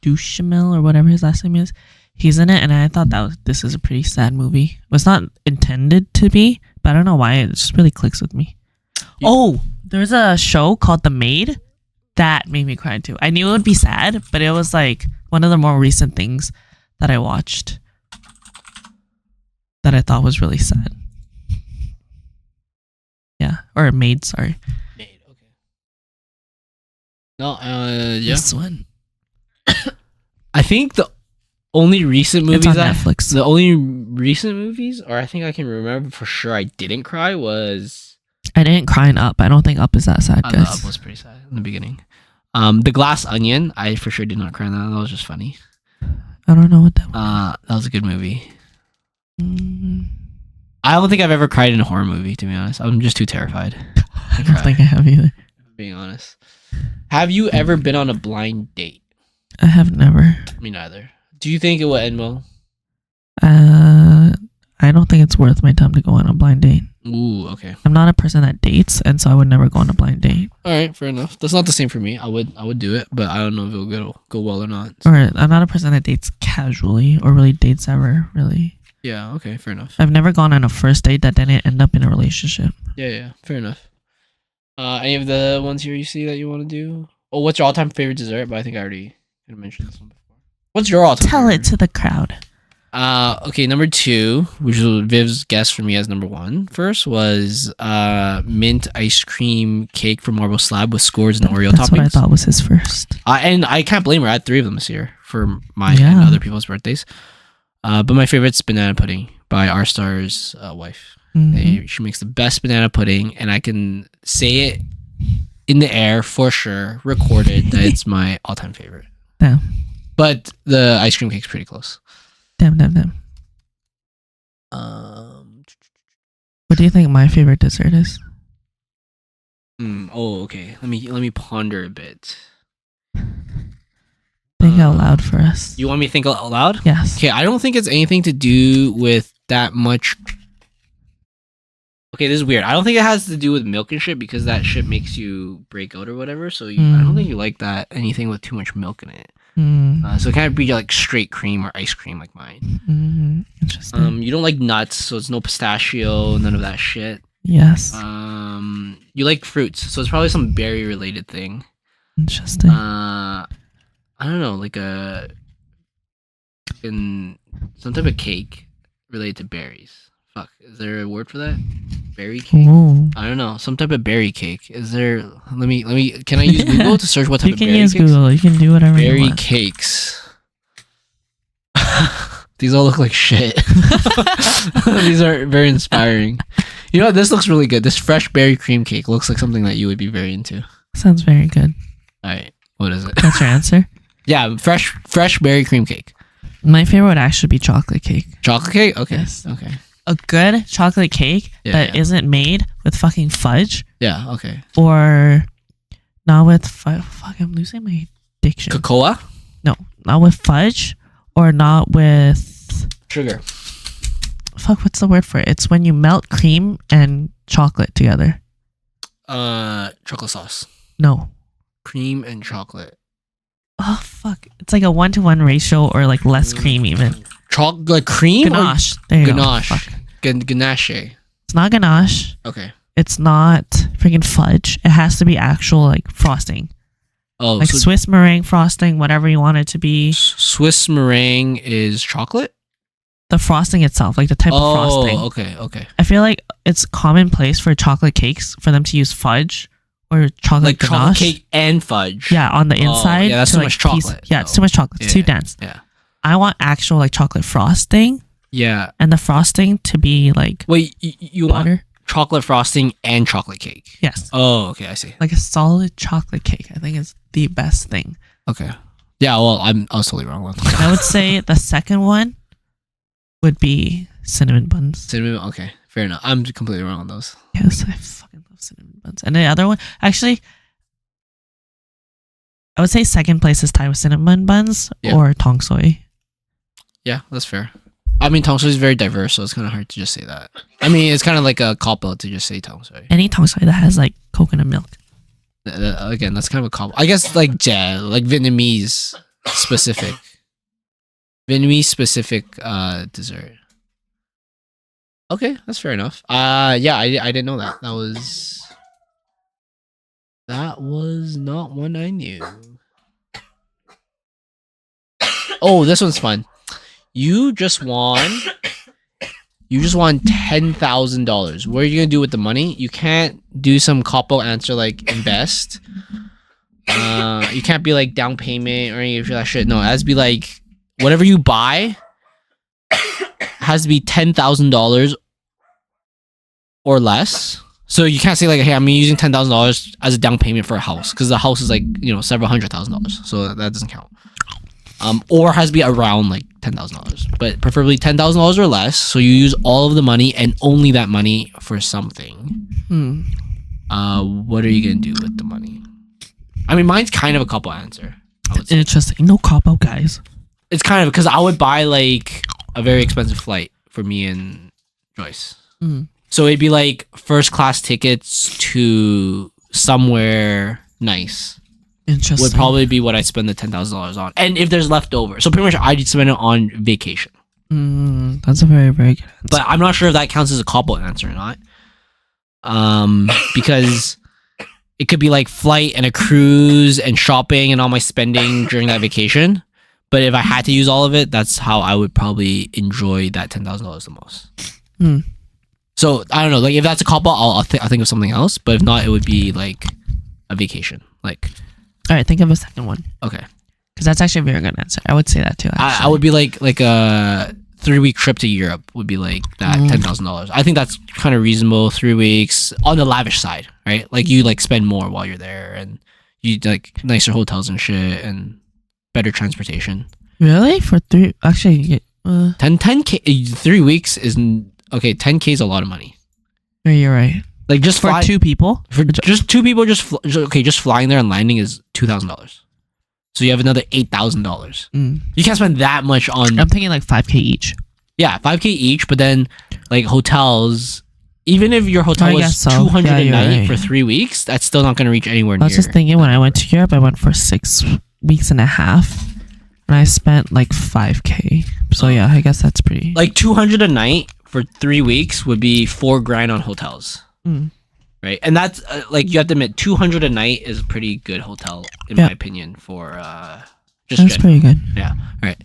S2: Duhamel or whatever his last name is, he's in it, and I thought this is a pretty sad movie. It was not intended to be, but I don't know why it just really clicks with me. There's a show called The Maid that made me cry too. I knew it would be sad, but it was like one of the more recent things that I watched that I thought was really sad. Yeah, or Maid, sorry.
S1: Maid, okay. No, yeah.
S2: This one.
S1: I think the only recent
S2: It's
S1: movies
S2: on
S1: that
S2: Netflix.
S1: the only recent movies, or I think I can remember for sure I didn't cry was
S2: I didn't cry in Up. I don't think Up is that sad,
S1: the
S2: guys.
S1: Up was pretty sad in the beginning. The Glass Onion, I for sure did not cry in that. That was just funny.
S2: I don't know what that was.
S1: That was a good movie.
S2: Mm,
S1: I don't think I've ever cried in a horror movie, to be honest. I'm just too terrified.
S2: I don't think I have either.
S1: Being honest. Have you ever been on a blind date?
S2: I have never.
S1: Me neither. Do you think it will end well?
S2: I don't think it's worth my time to go on a blind date.
S1: Ooh, okay.
S2: I'm not a person that dates, and so I would never go on a blind date.
S1: All right, fair enough. That's not the same for me. I would do it, but I don't know if it'll go well or not.
S2: Or I'm not a person that dates casually or really dates ever, really.
S1: Yeah, okay, fair enough.
S2: I've never gone on a first date that didn't end up in a relationship.
S1: Yeah, fair enough. Any of the ones here you see that you want to do? Oh, what's your all-time favorite dessert? But I think I already mentioned this one before. What's your all-time
S2: Tell
S1: favorite?
S2: it to the crowd.
S1: Okay, number 2, which was Viv's guess for me as number 1 first, was mint ice cream cake from Marble Slab with scores and Oreo
S2: That's
S1: toppings.
S2: what I thought was his first.
S1: And I can't blame her. I had 3 of them this year for my
S2: Yeah.
S1: and other people's birthdays. But my favorite's banana pudding by Rstar's wife.
S2: Mhm.
S1: She makes the best banana pudding, and I can say it in the air for sure, recorded, that it's my all-time favorite.
S2: Damn.
S1: But the ice cream cake's pretty close.
S2: Damn. What do you think my favorite dessert is?
S1: Okay. Let me ponder a bit.
S2: Think out loud for us.
S1: You want me to think out loud?
S2: Yes.
S1: Okay, I don't think it's anything to do with that much. Okay, this is weird. I don't think it has to do with milk and shit, because that shit makes you break out or whatever. So I don't think you like that anything with too much milk in it. So it can't be like straight cream or ice cream like mine.
S2: Interesting.
S1: You don't like nuts, so it's no pistachio, none of that shit.
S2: Yes.
S1: You like fruits, so it's probably some berry related thing.
S2: Interesting.
S1: I don't know, like some type of cake related to berries. Fuck, is there a word for that? Berry cake?
S2: Ooh.
S1: I don't know, some type of berry cake. Is there? Let me. Can I use Google to search what type
S2: You
S1: of
S2: can
S1: berry
S2: use
S1: cakes?
S2: Google. You can do whatever you
S1: Berry
S2: want.
S1: cakes. These all look like shit. These are very inspiring. You know what? This looks really good. This fresh berry cream cake looks like something that you would be very into.
S2: Sounds very good.
S1: All right, what is it?
S2: That's your answer?
S1: Yeah, fresh berry cream cake.
S2: My favorite would actually be chocolate cake.
S1: Chocolate cake? Okay.
S2: Yes.
S1: Okay.
S2: A good chocolate cake that
S1: Yeah.
S2: isn't made with fucking fudge
S1: Yeah, okay.
S2: or not with fuck, I'm losing my diction.
S1: Cocoa?
S2: No, not with fudge or not with
S1: Sugar.
S2: fuck, what's the word for it? It's when you melt cream and chocolate together.
S1: Chocolate sauce.
S2: No.
S1: Cream and chocolate.
S2: Oh fuck. It's like a 1-to-1 ratio or like less cream even.
S1: Chocolate cream?
S2: Ganache. There you
S1: Ganache.
S2: go. Fuck.
S1: Ganache.
S2: It's not ganache.
S1: Okay.
S2: It's not freaking fudge. It has to be actual like frosting.
S1: Oh,
S2: Like
S1: so
S2: Swiss meringue frosting, whatever you want it to be.
S1: Swiss meringue is chocolate?
S2: The frosting itself, like the type of frosting.
S1: Okay.
S2: I feel like it's commonplace for chocolate cakes for them to use fudge or chocolate
S1: Like
S2: ganache.
S1: chocolate cake and fudge.
S2: Yeah, on the inside.
S1: yeah, that's
S2: to,
S1: too
S2: like,
S1: much chocolate,
S2: Yeah, it's
S1: though.
S2: too much chocolate. It's
S1: Yeah.
S2: too dense.
S1: Yeah.
S2: I want actual like chocolate frosting
S1: Yeah.
S2: and the frosting to be like
S1: Wait, you want
S2: butter.
S1: chocolate frosting and chocolate cake?
S2: Yes.
S1: Oh, okay, I see.
S2: Like a solid chocolate cake. I think is the best thing.
S1: Okay. Yeah, well, I was totally wrong.
S2: I would say the second one would be cinnamon buns.
S1: Cinnamon. Okay, fair enough. I'm completely wrong on those.
S2: Yes, I fucking love cinnamon buns. And the other one, actually, I would say second place is tied with cinnamon buns
S1: Yeah.
S2: or tong soy.
S1: Yeah, that's fair. I mean, tong soy is very diverse, so it's kind of hard to just say that. I mean, it's kind of like a cop out to just say tong soy.
S2: Any tong soy that has like coconut milk.
S1: Again, that's kind of a cop. I guess like like Vietnamese specific. Vietnamese specific dessert. Okay, that's fair enough. Yeah, I didn't know that. That was not one I knew. Oh, this one's fun. You just won $10,000. What are you gonna do with the money? You can't do some cop-out answer like invest. You can't be like down payment or any of that shit. No, it has to be like whatever you buy has to be $10,000 or less. So you can't say like, hey, I'm using $10,000 as a down payment for a house because the house is like, you know, several $100,000. So that doesn't count. Or has to be around like $10,000, but preferably $10,000 or less. So you use all of the money and only that money for something. What are you gonna do with the money? I mean, mine's kind of a cop-out answer.
S2: Interesting. No cop-out, guys.
S1: It's kind of because I would buy like a very expensive flight for me and Joyce. So it'd be like first class tickets to somewhere nice.
S2: Interesting.
S1: Would probably be what I spend the $10,000 on, and if there's leftover, so pretty much I'd spend it on vacation.
S2: That's a very, very good answer.
S1: But I'm not sure if that counts as a cop-out answer or not. Because it could be like flight and a cruise and shopping and all my spending during that vacation. But if I had to use all of it, that's how I would probably enjoy that $10,000 the most. So I don't know, like if that's a cop-out, I'll think of something else. But if not, it would be like a vacation. Like,
S2: all right, think of a second one.
S1: Okay.
S2: Because that's actually a very good answer. I would say that too.
S1: I would be like a 3-week trip to Europe would be like that $10,000. I think that's kind of reasonable. 3 weeks on the lavish side, right? Like you like spend more while you're there, and you like nicer hotels and shit, and better transportation.
S2: Really? For 3? Actually,
S1: 10K 3 weeks is okay. 10K is a lot of money.
S2: Yeah, you're right.
S1: Like just
S2: for 2 people.
S1: For just 2 people, just flying there and landing is $2,000. So you have another $8,000. You can't spend that much on.
S2: I'm thinking like 5K each.
S1: Yeah, 5K each, but then like hotels. Even if your hotel was
S2: so.
S1: 200 a night
S2: right.
S1: for 3 weeks, that's still not going to reach anywhere near.
S2: I was just thinking when I went to Europe, I went for 6 weeks and a half, and I spent like 5K. So yeah, I guess that's pretty.
S1: Like 200 a night for 3 weeks would be $4,000 on hotels. Right, and that's like you have to admit, 200 a night is a pretty good hotel in my opinion for just.
S2: That's pretty good.
S1: Yeah. All right.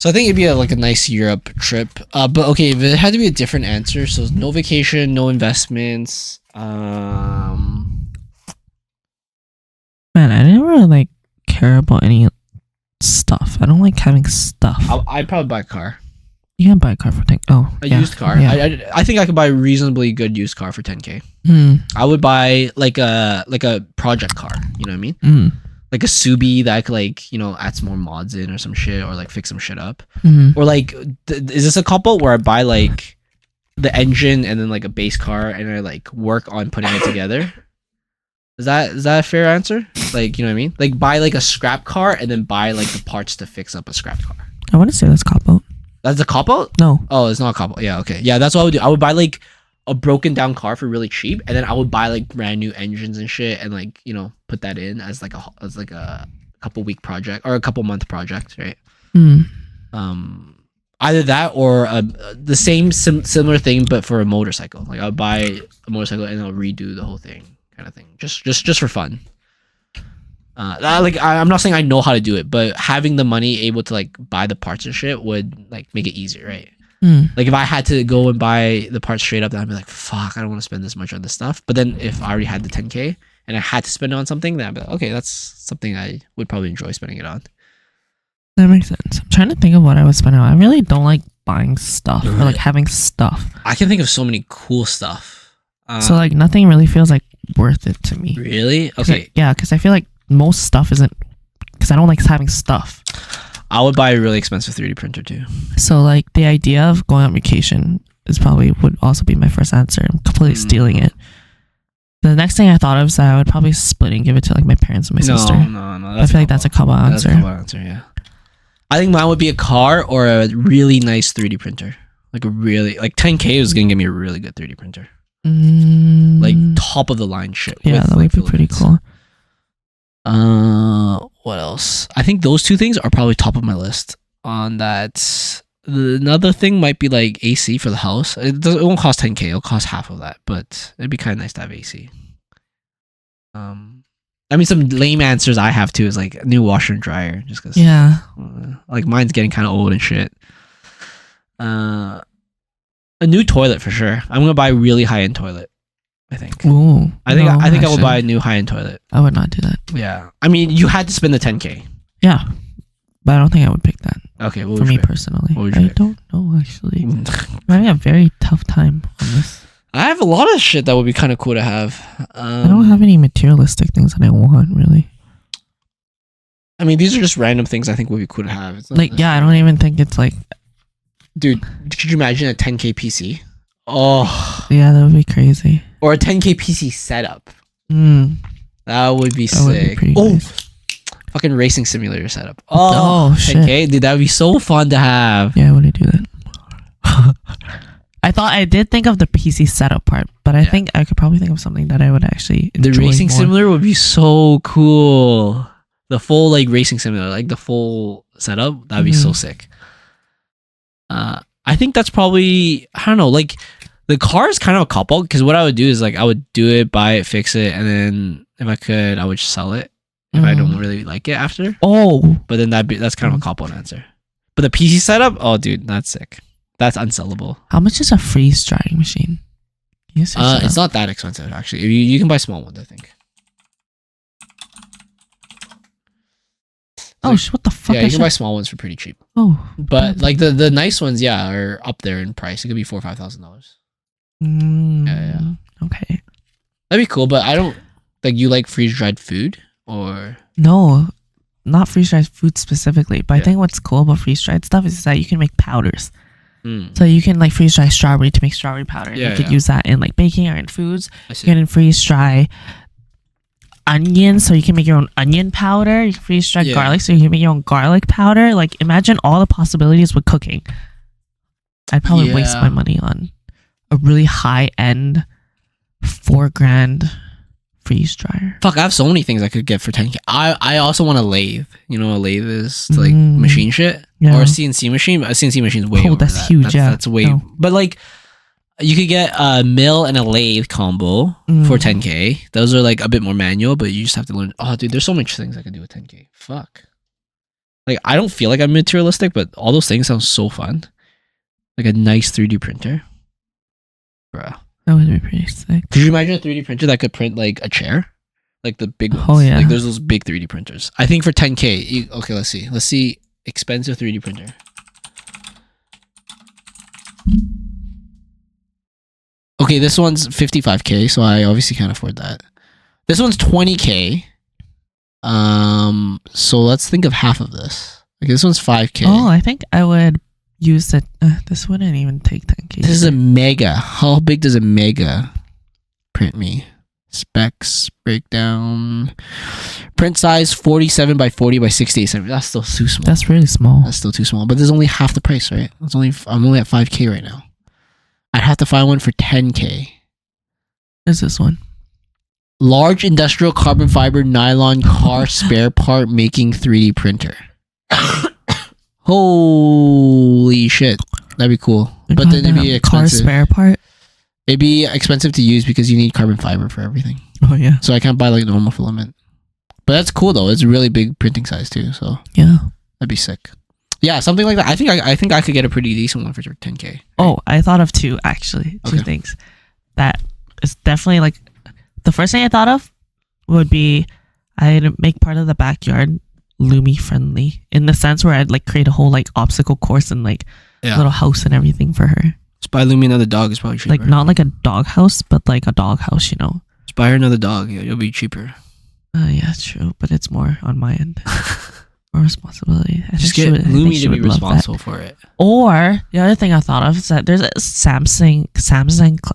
S1: So I think it'd be like a nice Europe trip. But okay, if it had to be a different answer, so no vacation, no investments.
S2: Man, I didn't really like care about any stuff. I don't like having stuff.
S1: I'd probably buy a car.
S2: You can buy a car for 10.
S1: A used car.
S2: Yeah.
S1: I think I could buy a reasonably good used car for 10K. I would buy like a project car. You know what I mean? Like a Subi that I could like, you know, add some more mods in or some shit, or like fix some shit up. Or like, is this a couple where I buy like the engine and then like a base car and I like work on putting it together? Is that a fair answer? Like, you know what I mean? Like buy like a scrap car and then buy like the parts to fix up a scrap car.
S2: I want to say that's cop-out.
S1: That's a cop-out?
S2: No.
S1: Oh, it's not a cop-out. Yeah, okay. Yeah, that's what I would do. I would buy like a broken down car for really cheap, and then I would buy like brand new engines and shit, and like, you know, put that in as like a couple week project or a couple month project, right? Either that or the same similar thing, but for a motorcycle. Like I'll buy a motorcycle and I'll redo the whole thing, kind of thing, just for fun. Like I'm not saying I know how to do it, but having the money able to like buy the parts and shit would like make it easier, right? Like if I had to go and buy the parts straight up, then I'd be like, fuck, I don't want to spend this much on this stuff. But then if I already had the 10K and I had to spend it on something, then I'd be like, okay, that's something I would probably enjoy spending it on.
S2: That makes sense. I'm trying to think of what I would spend it on. I really don't like buying stuff or like having stuff.
S1: I can think of so many cool stuff.
S2: So like nothing really feels like worth it to me.
S1: Really? Okay.
S2: Yeah, because I feel like most stuff isn't, because I don't like having stuff.
S1: I would buy a really expensive 3D printer too.
S2: So like the idea of going on vacation is probably would also be my first answer. I'm completely stealing it. The next thing I thought of is that I would probably split and give it to like my parents and my sister.
S1: No.
S2: I feel like that's a cop-out answer.
S1: That's a cop-out answer, yeah. I think mine would be a car or a really nice 3D printer. Like a really, like 10K is gonna give me a really good 3D printer. Like top of the line shit.
S2: Yeah, that would be pretty cool.
S1: What else? I think those two things are probably top of my list on that. Another thing might be like AC for the house. It won't cost 10K. It'll cost half of that, but it'd be kind of nice to have AC. I mean, some lame answers I have too is like a new washer and dryer, just because.
S2: Yeah.
S1: Like mine's getting kind of old and shit. A new toilet for sure. I'm gonna buy a really high end toilet. I think.
S2: Ooh,
S1: I think I will buy a new high end toilet.
S2: I would not do that.
S1: Yeah. I mean, you had to spend the 10K.
S2: Yeah. But I don't think I would pick that.
S1: Okay, what
S2: For
S1: would
S2: me
S1: you pick?
S2: personally.
S1: What would you
S2: I
S1: pick?
S2: don't know, actually. I'm having a very tough time on this.
S1: I have a lot of shit that would be kind of cool to have.
S2: I don't have any materialistic things that I want, really.
S1: I mean, these are just random things I think would be cool to have. It's not
S2: Like, yeah, I don't even think it's like...
S1: Dude, could you imagine a 10K PC? Oh.
S2: Yeah, that would be crazy.
S1: Or a 10K PC setup. That would be
S2: That would be
S1: sick.
S2: pretty nice.
S1: Fucking racing simulator setup.
S2: Oh, shit.
S1: 10K? Dude, that would be so fun to have.
S2: Yeah, I wouldn't do that. I did think of the PC setup part, but I think I could probably think of something that I would actually enjoy
S1: The racing
S2: more.
S1: simulator would be so cool. The full like racing simulator, like the full setup, that'd be so sick. I think that's probably, I don't know, like the car is kind of a couple because what I would do is like I would do it, buy it, fix it, and then if I could, I would just sell it if I don't really like it after.
S2: Oh,
S1: But then that's kind of a couple answer. But the PC setup, oh dude, that's sick. That's unsellable.
S2: how much is a freeze drying machine? Yes,
S1: It's not that expensive actually. You can buy small ones, I think.
S2: Oh, what the fuck?
S1: Yeah, you can buy small ones for pretty cheap.
S2: Oh,
S1: But like the nice ones, yeah, are up there in price. It could be $4,000 or $5,000. Yeah.
S2: Okay.
S1: That'd be cool, but I don't like you like freeze dried food or
S2: No, not freeze dried food specifically. But I think what's cool about freeze dried stuff is that you can make powders. So you can like freeze dry strawberry to make strawberry powder.
S1: Yeah,
S2: You could use that in like baking or in foods.
S1: I
S2: You
S1: see.
S2: can freeze dry onions, so you can make your own onion powder. You can freeze dry garlic, so you can make your own garlic powder. Like imagine all the possibilities with cooking. I'd probably waste my money on a really high end $4,000 freeze dryer.
S1: Fuck, I have so many things I could get for 10K. I also want a lathe. You know what a lathe is? To like machine shit?
S2: Yeah.
S1: Or a CNC machine. A CNC machine is way over
S2: that's
S1: that.
S2: huge, yeah.
S1: That's way...
S2: No.
S1: But like, you could get a mill and a lathe combo for 10K. Those are like a bit more manual, but you just have to learn... Oh, dude, there's so much things I could do with 10K. Fuck. Like, I don't feel like I'm materialistic, but all those things sound so fun. Like a nice 3D printer. Bruh.
S2: That would be pretty sick.
S1: Could you imagine a 3D printer that could print like a chair? Like the big ones.
S2: Oh, yeah.
S1: Like there's those big 3D printers. I think for 10K. Okay, let's see. Let's see expensive 3D printer. Okay, this one's 55K, so I obviously can't afford that. This one's 20K. So let's think of half of this. Okay, this one's 5K.
S2: Oh, I think I would use it. This wouldn't even take 10K.
S1: This is a mega. How big does a mega print me? Specs, breakdown. Print size 47 by 40 by 68 centimeters. That's still too small.
S2: That's really small.
S1: That's still too small. But there's only half the price, right? I'm only at 5K right now. I'd have to find one for 10K.
S2: What's this one?
S1: Large industrial carbon fiber nylon car spare part making 3D printer. Holy shit. That'd be cool. But then it'd be expensive.
S2: Car spare part?
S1: It'd be expensive to use because you need carbon fiber for everything.
S2: Oh, yeah.
S1: So I can't buy like normal filament. But that's cool though. It's a really big printing size too. So
S2: yeah,
S1: that'd be sick. Yeah, something like that. I think I could get a pretty decent one for 10K. Right?
S2: Oh, I thought of two actually. Two things. That is definitely like the first thing I thought of would be I'd make part of the backyard Lumi friendly in the sense where I'd like create a whole like obstacle course and like little house and everything for her.
S1: Just buy Lumi another dog is probably cheaper.
S2: Like not like a dog house, but like a dog house, you know.
S1: Just buy her another dog. Yeah, it'll be cheaper.
S2: Yeah, true, but it's more on my end. More responsibility.
S1: Just get Lumi to be responsible for it.
S2: Or the other thing I thought of is that there's a Samsung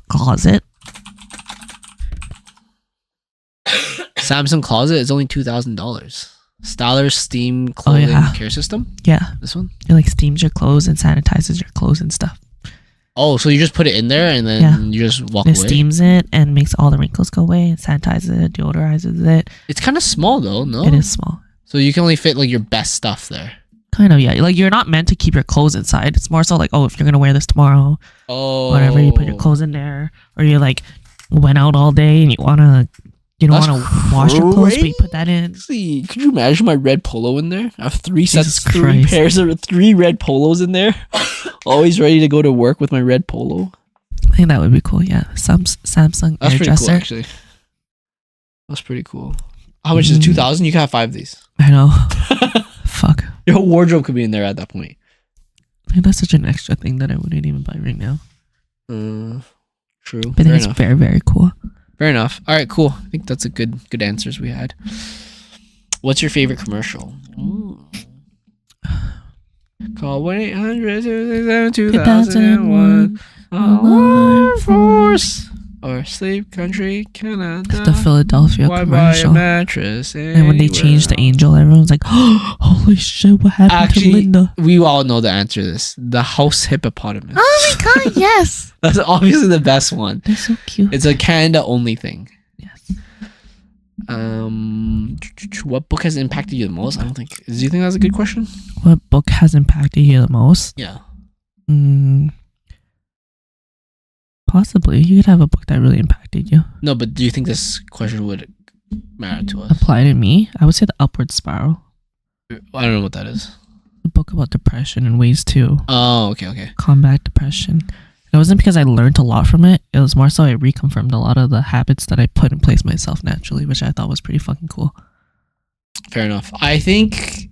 S2: closet.
S1: Samsung closet is only $2,000. Styler steam clothing care system.
S2: Yeah,
S1: this one.
S2: It like steams your clothes and sanitizes your clothes and stuff.
S1: Oh, so you just put it in there and then you just walk away?
S2: It steams it and makes all the wrinkles go away and sanitizes it, deodorizes it.
S1: It's kind of small though, no?
S2: It is small.
S1: So you can only fit like your best stuff there.
S2: Kind of, yeah. Like you're not meant to keep your clothes inside. It's more so like, oh, if you're going to wear this tomorrow, whatever, you put your clothes in there. Or you like went out all day and you don't want to wash your clothes, but you put that in.
S1: See, could you imagine my red polo in there? I have three pairs of 3 red polos in there. Always ready to go to work with my red polo.
S2: I think that would be cool, yeah. Samsung
S1: That's pretty
S2: hairdresser.
S1: cool, actually. That's pretty cool. How much is it? 2,000? You can have 5 of these.
S2: I know. Fuck.
S1: Your whole wardrobe could be in there at that point.
S2: Like, that's such an extra thing that I wouldn't even buy right now.
S1: True.
S2: But I think it's very, very cool.
S1: Fair enough. All right, cool. I think that's a good answers we had. What's your favorite commercial? Call 1-800-267-2001. Alarm Force or Sleep Country Canada.
S2: The Philadelphia
S1: Why buy a
S2: commercial.
S1: mattress?
S2: And when they changed the angel, everyone's like, oh, holy shit, what happened to Linda?
S1: We all know the answer to this. The house hippopotamus.
S2: Oh my god, yes.
S1: That's obviously the best one.
S2: They're so cute.
S1: It's a Canada only thing.
S2: Yes.
S1: What book has impacted you the most? I don't think. Do you think that's a good question?
S2: What book has impacted you the most?
S1: Yeah.
S2: Possibly. You could have a book that really impacted you.
S1: No, but do you think this question would matter to us?
S2: Apply to me? I would say The Upward Spiral.
S1: I don't know what that is.
S2: A book about depression and ways to
S1: okay.
S2: combat depression. It wasn't because I learned a lot from it. It was more so I reconfirmed a lot of the habits that I put in place myself naturally, which I thought was pretty fucking cool.
S1: Fair enough. I think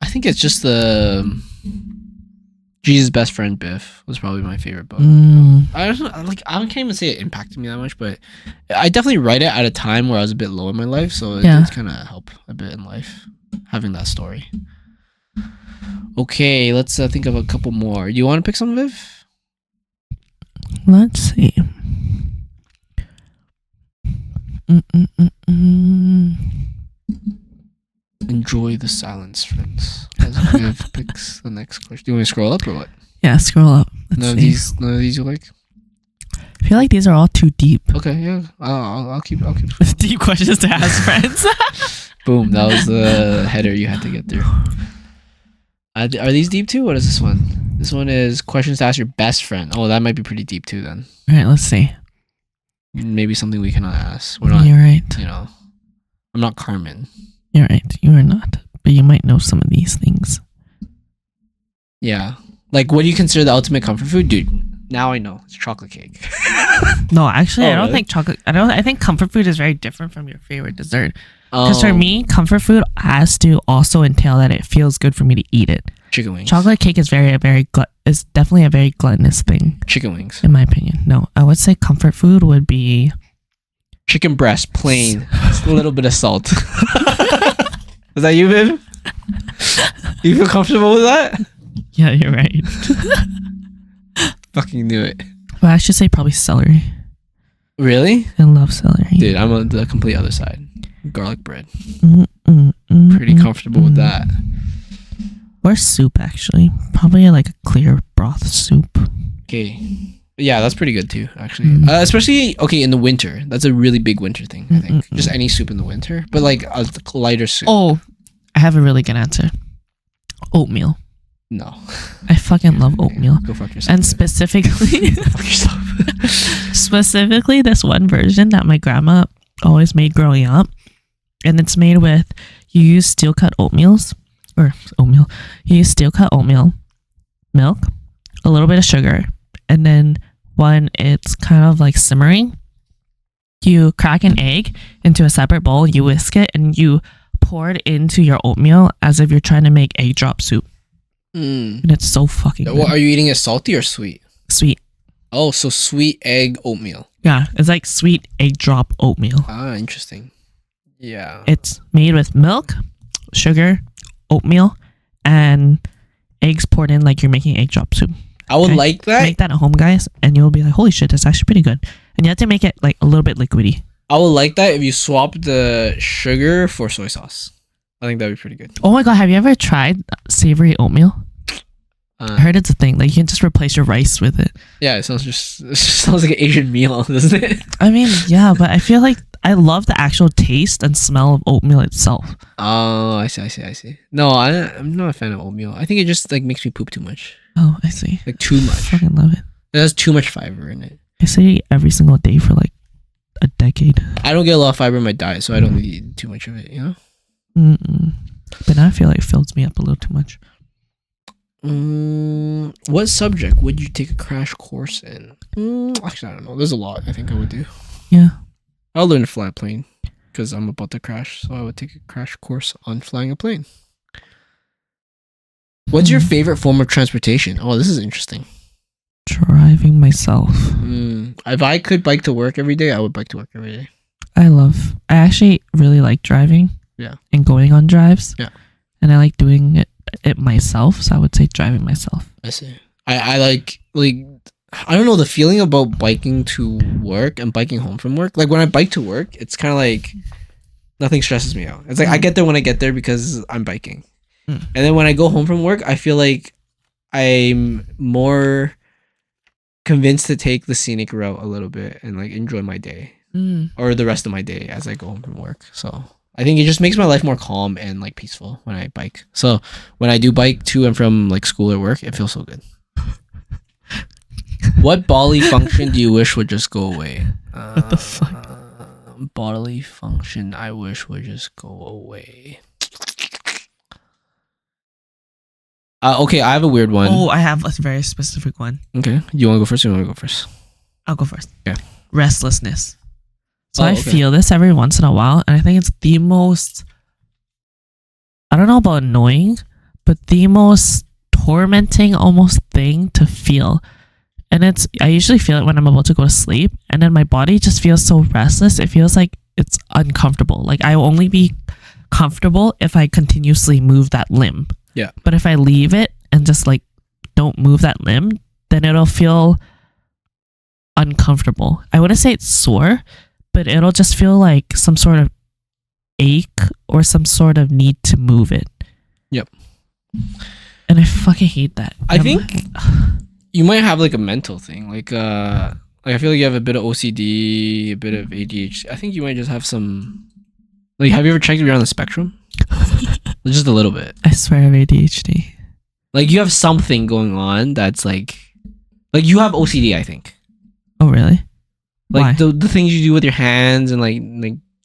S1: it's just the Jesus' Best Friend Biff was probably my favorite book. I can't even say it impacted me that much, but I definitely write it at a time where I was a bit low in my life, so it did kind of help a bit in life having that story. Okay, let's think of a couple more. You want to pick some, Viv?
S2: Let's see.
S1: Enjoy the silence, friends. As Viv picks the next question. Do you want me to scroll up or what?
S2: Yeah, scroll up.
S1: None of these you like?
S2: I feel like these are all too deep.
S1: Okay, yeah. I'll keep.
S2: Deep questions to ask friends.
S1: Boom! That was the header you had to get through. Are these deep too? What is this one? This one is questions to ask your best friend. Oh, that might be pretty deep too. Then.
S2: All right, let's see.
S1: Maybe something we cannot ask. We're not.
S2: You're right.
S1: I'm not Carmen.
S2: You're right. You are not. But you might know some of these things.
S1: Yeah. Like, what do you consider the ultimate comfort food, dude? Now I know. It's chocolate cake.
S2: No, actually, I don't
S1: really?
S2: think chocolate. I think comfort food is very different from your favorite dessert. Because for me, comfort food has to also entail that it feels good for me to eat it.
S1: Chicken wings.
S2: Chocolate cake is is definitely a very gluttonous thing.
S1: Chicken wings.
S2: In my opinion. No, I would say comfort food would be
S1: chicken breast, plain. A little bit of salt. Was that you, Viv? You feel comfortable with that?
S2: Yeah, you're right.
S1: Fucking knew it.
S2: Well, I should say probably celery.
S1: Really?
S2: I love celery.
S1: Dude, I'm on the complete other side. Garlic bread. Pretty comfortable with that.
S2: Or soup, actually. Probably like a clear broth soup.
S1: Okay. Yeah, that's pretty good too, actually. Especially, in the winter. That's a really big winter thing, I think. Just any soup in the winter. But like a lighter soup.
S2: Oh, I have a really good answer. Oatmeal.
S1: No.
S2: I fucking love oatmeal.
S1: Go fuck yourself.
S2: And specifically...
S1: fuck yourself.
S2: Specifically, this one version that my grandma always made growing up. And it's made with... You use steel-cut oatmeals. Or oatmeal. You use steel-cut oatmeal, milk, a little bit of sugar, and then when it's kind of like simmering, you crack an egg into a separate bowl, you whisk it, and you pour it into your oatmeal as if you're trying to make egg drop soup. And it's so fucking good.
S1: What, are you eating it salty or sweet?
S2: Sweet.
S1: Oh, so sweet egg oatmeal.
S2: Yeah, it's like sweet egg drop oatmeal.
S1: Ah, interesting. Yeah.
S2: It's made with milk, sugar, oatmeal, and eggs poured in like you're making egg drop soup.
S1: I would like that.
S2: Make that at home, guys, and you'll be like, holy shit, that's actually pretty good. And you have to make it like a little bit liquidy.
S1: I would like that if you swap the sugar for soy sauce. I think that would be pretty good.
S2: Oh my god, have you ever tried savory oatmeal? I heard it's a thing. Like, you can just replace your rice with it.
S1: Yeah, it sounds like an Asian meal, doesn't it?
S2: I mean, yeah, but I feel like I love the actual taste and smell of oatmeal itself.
S1: Oh, I see. No, I'm not a fan of oatmeal. I think it just like makes me poop too much.
S2: Oh, I see.
S1: Like too much.
S2: I fucking love it.
S1: It has too much fiber in it.
S2: I say every single day for like a decade.
S1: I don't get a lot of fiber in my diet, so I don't need too much of it, you know?
S2: But now I feel like it fills me up a little too much.
S1: What subject would you take a crash course in? Actually, I don't know. There's a lot I think I would do.
S2: Yeah.
S1: I'll learn to fly a plane because I'm about to crash, so I would take a crash course on flying a plane. What's your favorite form of transportation? Oh, this is interesting.
S2: Driving myself.
S1: If I could bike to work every day, I would bike to work every day.
S2: I actually really like driving.
S1: Yeah.
S2: And going on drives.
S1: Yeah.
S2: And I like doing it myself, so I would say driving myself.
S1: I see. I like I don't know, the feeling about biking to work and biking home from work. Like when I bike to work, it's kind of like nothing stresses me out. It's like I get there when I get there because I'm biking. And then when I go home from work, I feel like I'm more convinced to take the scenic route a little bit and like enjoy my day or the rest of my day as I go home from work. So I think it just makes my life more calm and like peaceful when I bike. So when I do bike to and from like school or work, it feels so good. What bodily function do you wish would just go away?
S2: What the fuck?
S1: Bodily function I wish would just go away. Okay, I have a weird one.
S2: Oh, I have a very specific one.
S1: Okay. You want to go first or you want to go first?
S2: I'll go first.
S1: Okay.
S2: Restlessness. So
S1: Oh,
S2: I
S1: okay.
S2: feel this every once in a while, and I think it's the most, I don't know about annoying, but the most tormenting almost thing to feel. And I usually feel it when I'm about to go to sleep, and then my body just feels so restless. It feels like it's uncomfortable. Like I will only be comfortable if I continuously move that limb.
S1: Yeah.
S2: But if I leave it and just like don't move that limb, then it'll feel uncomfortable. I wouldn't say it's sore, but it'll just feel like some sort of ache or some sort of need to move it.
S1: Yep.
S2: And I fucking hate that.
S1: I think you might have like a mental thing. Like I feel like you have a bit of OCD, a bit of ADHD. I think you might just have some. Like, have you ever checked if you're on the spectrum? Just a little bit.
S2: I swear I have ADHD.
S1: Like you have something going on that's like you have OCD. I think.
S2: Oh really?
S1: Like
S2: Why?
S1: the things you do with your hands and like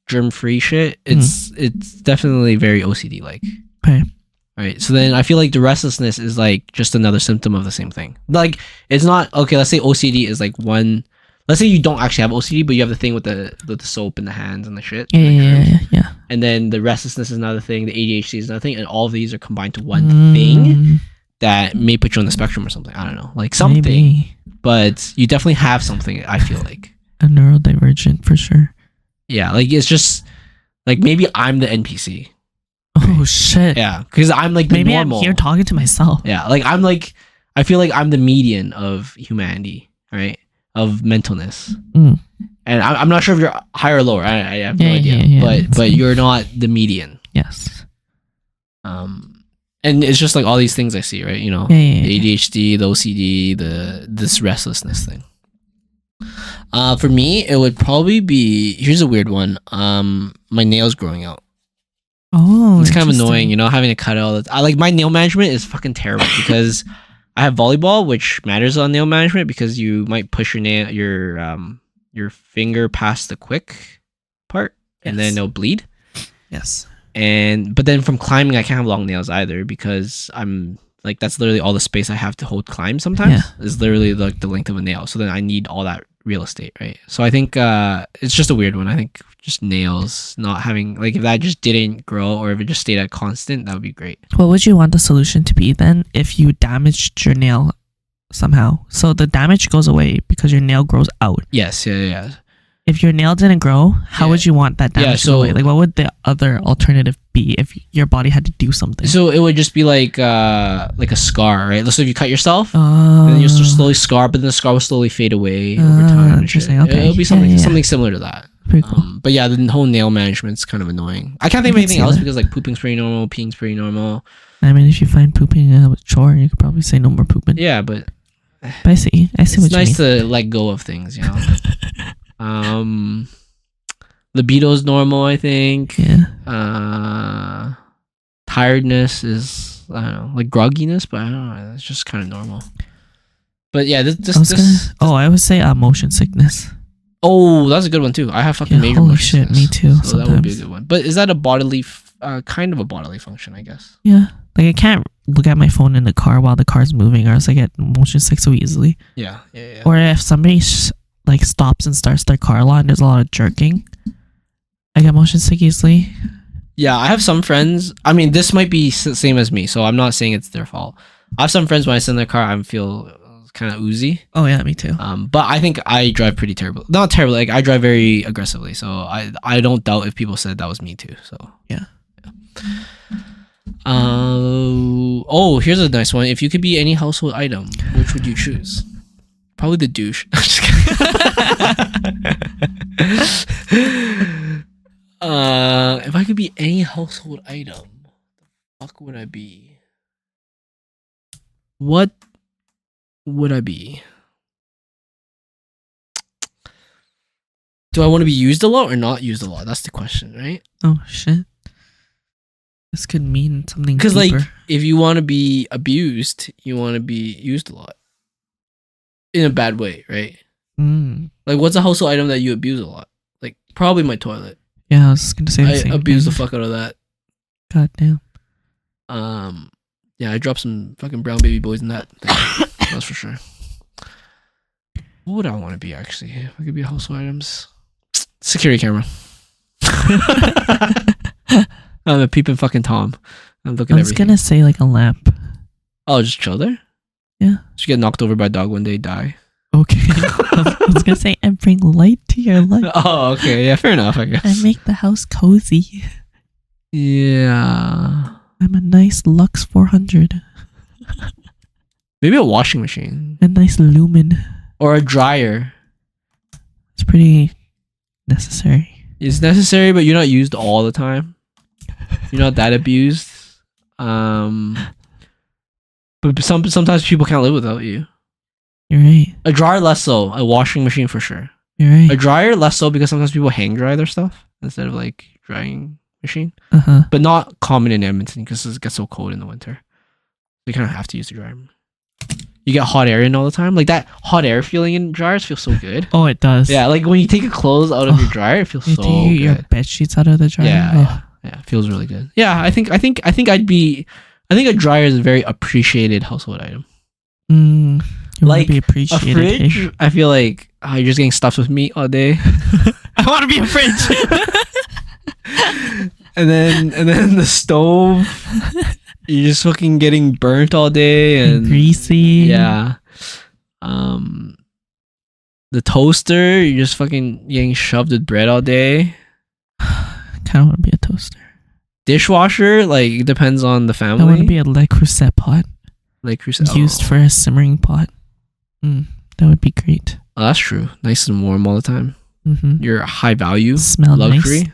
S1: germ free shit. It's definitely very OCD like.
S2: Okay.
S1: Right. So then I feel like the restlessness is like just another symptom of the same thing. Like it's not okay. Let's say OCD is like one. Let's say you don't actually have OCD, but you have the thing with the soap in the hands and the shit.
S2: Yeah.
S1: And then the restlessness is another thing. The ADHD is another thing, and all of these are combined to one thing that may put you on the spectrum or something. I don't know, like something.
S2: Maybe.
S1: But you definitely have something. I feel like
S2: A neurodivergent for sure.
S1: yeah, like it's just like maybe I'm the NPC.
S2: Oh shit.
S1: Yeah, because I'm like the
S2: Maybe
S1: normal.
S2: I'm here talking to myself.
S1: Yeah, like I'm like I feel like I'm the median of humanity, right? Of mentalness, and I'm not sure if you're higher or lower. I have no idea,
S2: Yeah,
S1: but you're not the median.
S2: Yes.
S1: And it's just like all these things I see, right? You know,
S2: Yeah.
S1: the ADHD, the OCD, this restlessness thing. For me, it would probably be here's a weird one. My nails growing out.
S2: Oh,
S1: It's kind of annoying, you know, having to cut it all. I like my nail management is fucking terrible because I have volleyball, which matters on nail management because you might push your finger past the quick part and then it'll bleed.
S2: Yes.
S1: But then from climbing, I can't have long nails either because I'm like that's literally all the space I have to hold climb. Sometimes is literally like the length of a nail. So then I need all that real estate, right? So I think it's just a weird one. I think just nails not having like if that just didn't grow or if it just stayed at constant, that would be great.
S2: What would you want the solution to be then if you damaged your nail somehow? So the damage goes away because your nail grows out.
S1: Yes, yeah.
S2: If your nail didn't grow, how would you want that damage to go away? Like what would the other alternative be if your body had to do something?
S1: So it would just be like a scar, right? So if you cut yourself,
S2: and
S1: then you'll slowly scar, but then the scar will slowly fade away over time.
S2: Interesting. Okay.
S1: It'll be something similar to that.
S2: Pretty cool.
S1: But yeah, the whole nail management's kind of annoying. I can't think of anything else because like pooping's pretty normal, peeing's pretty normal.
S2: I mean, if you find pooping a chore, you could probably say no more pooping.
S1: Yeah, but
S2: I see what you mean.
S1: It's nice to let go of things, you know. Libido's normal, I think.
S2: Yeah.
S1: Tiredness is I don't know, like grogginess, but I don't know. It's just kind of normal. But yeah,
S2: I would say motion sickness.
S1: Oh, that's a good one too. I have fucking major
S2: holy
S1: motion
S2: shit,
S1: sickness,
S2: me too.
S1: So that would be a good one. But is that a bodily, kind of a bodily function? I guess.
S2: Yeah, like I can't look at my phone in the car while the car's moving, or else I get motion sick so easily.
S1: Yeah.
S2: Or if somebody like stops and starts their car a lot and there's a lot of jerking, I get motion sick easily.
S1: Yeah, I have some friends. I mean, this might be same as me, so I'm not saying it's their fault. I have some friends when I sit in their car, I feel kind of oozy.
S2: Oh yeah, me too.
S1: But I think I drive pretty terrible. Not terrible. Like I drive very aggressively, so I don't doubt if people said that was me too. So
S2: Yeah.
S1: Oh, here's a nice one. If you could be any household item, which would you choose? Probably the douche. I'm just kidding. If I could be any household item, the fuck would I be? What would I be? Do I want to be used a lot or not used a lot? That's the question, right?
S2: Oh shit. This could mean something.
S1: Because like,
S2: deeper.
S1: if you want to be abused, you want to be used a lot. In a bad way, right? Like, what's a household item that you abuse a lot? Like, probably my toilet.
S2: Yeah, I was gonna say the same
S1: I abuse the
S2: thing.
S1: fuck out of that.
S2: God damn.
S1: Yeah, I dropped some fucking brown baby boys in that thing. That's for sure. What would I want to be, actually? If I could be household items. Security camera. I'm a peeping fucking Tom. I'm looking at
S2: I was
S1: everything.
S2: gonna say like a lamp.
S1: Oh, just chill there?
S2: Yeah.
S1: Just get knocked over by a dog one day, die.
S2: Okay. I was gonna say and bring light to your life.
S1: Oh, okay. Yeah, fair enough, I guess.
S2: And make the house cozy.
S1: Yeah.
S2: I'm a nice Lux 400.
S1: Maybe a washing machine.
S2: A nice Lumen.
S1: Or a dryer.
S2: It's pretty necessary.
S1: It's necessary, but you're not used all the time. You're not that abused. But sometimes people can't live without you.
S2: You're right.
S1: A dryer less so. A washing machine for sure.
S2: You're right.
S1: A dryer less so because sometimes people hang dry their stuff instead of like drying machine.
S2: Uh-huh.
S1: But not common in Edmonton because it gets so cold in the winter. You kind of have to use the dryer. You get hot air in all the time. Like that hot air feeling in dryers feels so good.
S2: Oh, it does.
S1: Yeah, like when you take your clothes out of your dryer, it feels
S2: You
S1: so
S2: take your
S1: good.
S2: bed sheets out of the dryer.
S1: Yeah, it feels really good. Yeah, I think a dryer is a very appreciated household item.
S2: You
S1: Like
S2: want to be
S1: a
S2: appreciated.
S1: fridge,
S2: Hey?
S1: I feel like you're just getting stuffed with meat all day.
S2: I want to be a fridge.
S1: and then the stove, you're just fucking getting burnt all day and
S2: greasy.
S1: Yeah. The toaster, you're just fucking getting shoved with bread all day.
S2: Kind of want to be a toaster.
S1: Dishwasher, like it depends on the family.
S2: I want to be a Le Creuset pot.
S1: like Creuset.
S2: Used for a simmering pot. That would be great.
S1: Oh, that's true. Nice and warm all the time.
S2: Mm-hmm.
S1: You're a high value
S2: Smell
S1: luxury.
S2: nice.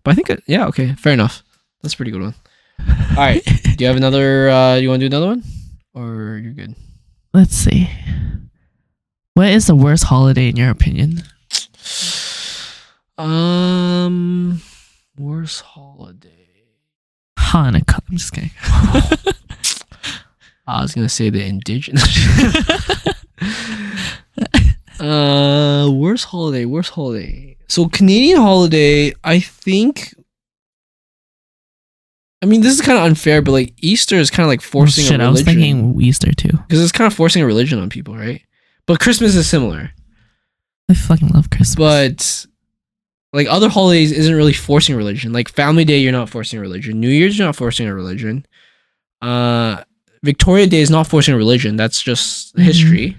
S1: But I think yeah, okay, fair enough. That's a pretty good one. All right, do you have another? You want to do another one, or you're good?
S2: Let's see. What is the worst holiday in your opinion?
S1: Worst holiday.
S2: Hanukkah. I'm just kidding.
S1: I was gonna say the indigenous. Worst holiday. So Canadian holiday, I think. I mean, this is kind of unfair, but like Easter is kind of like forcing a religion.
S2: I was thinking Easter too.
S1: Because it's kind of forcing a religion on people, right? But Christmas is similar.
S2: I fucking love Christmas.
S1: But like other holidays isn't really forcing a religion. Like Family Day, you're not forcing a religion. New Year's, you're not forcing a religion. Victoria Day is not forcing a religion. That's just history.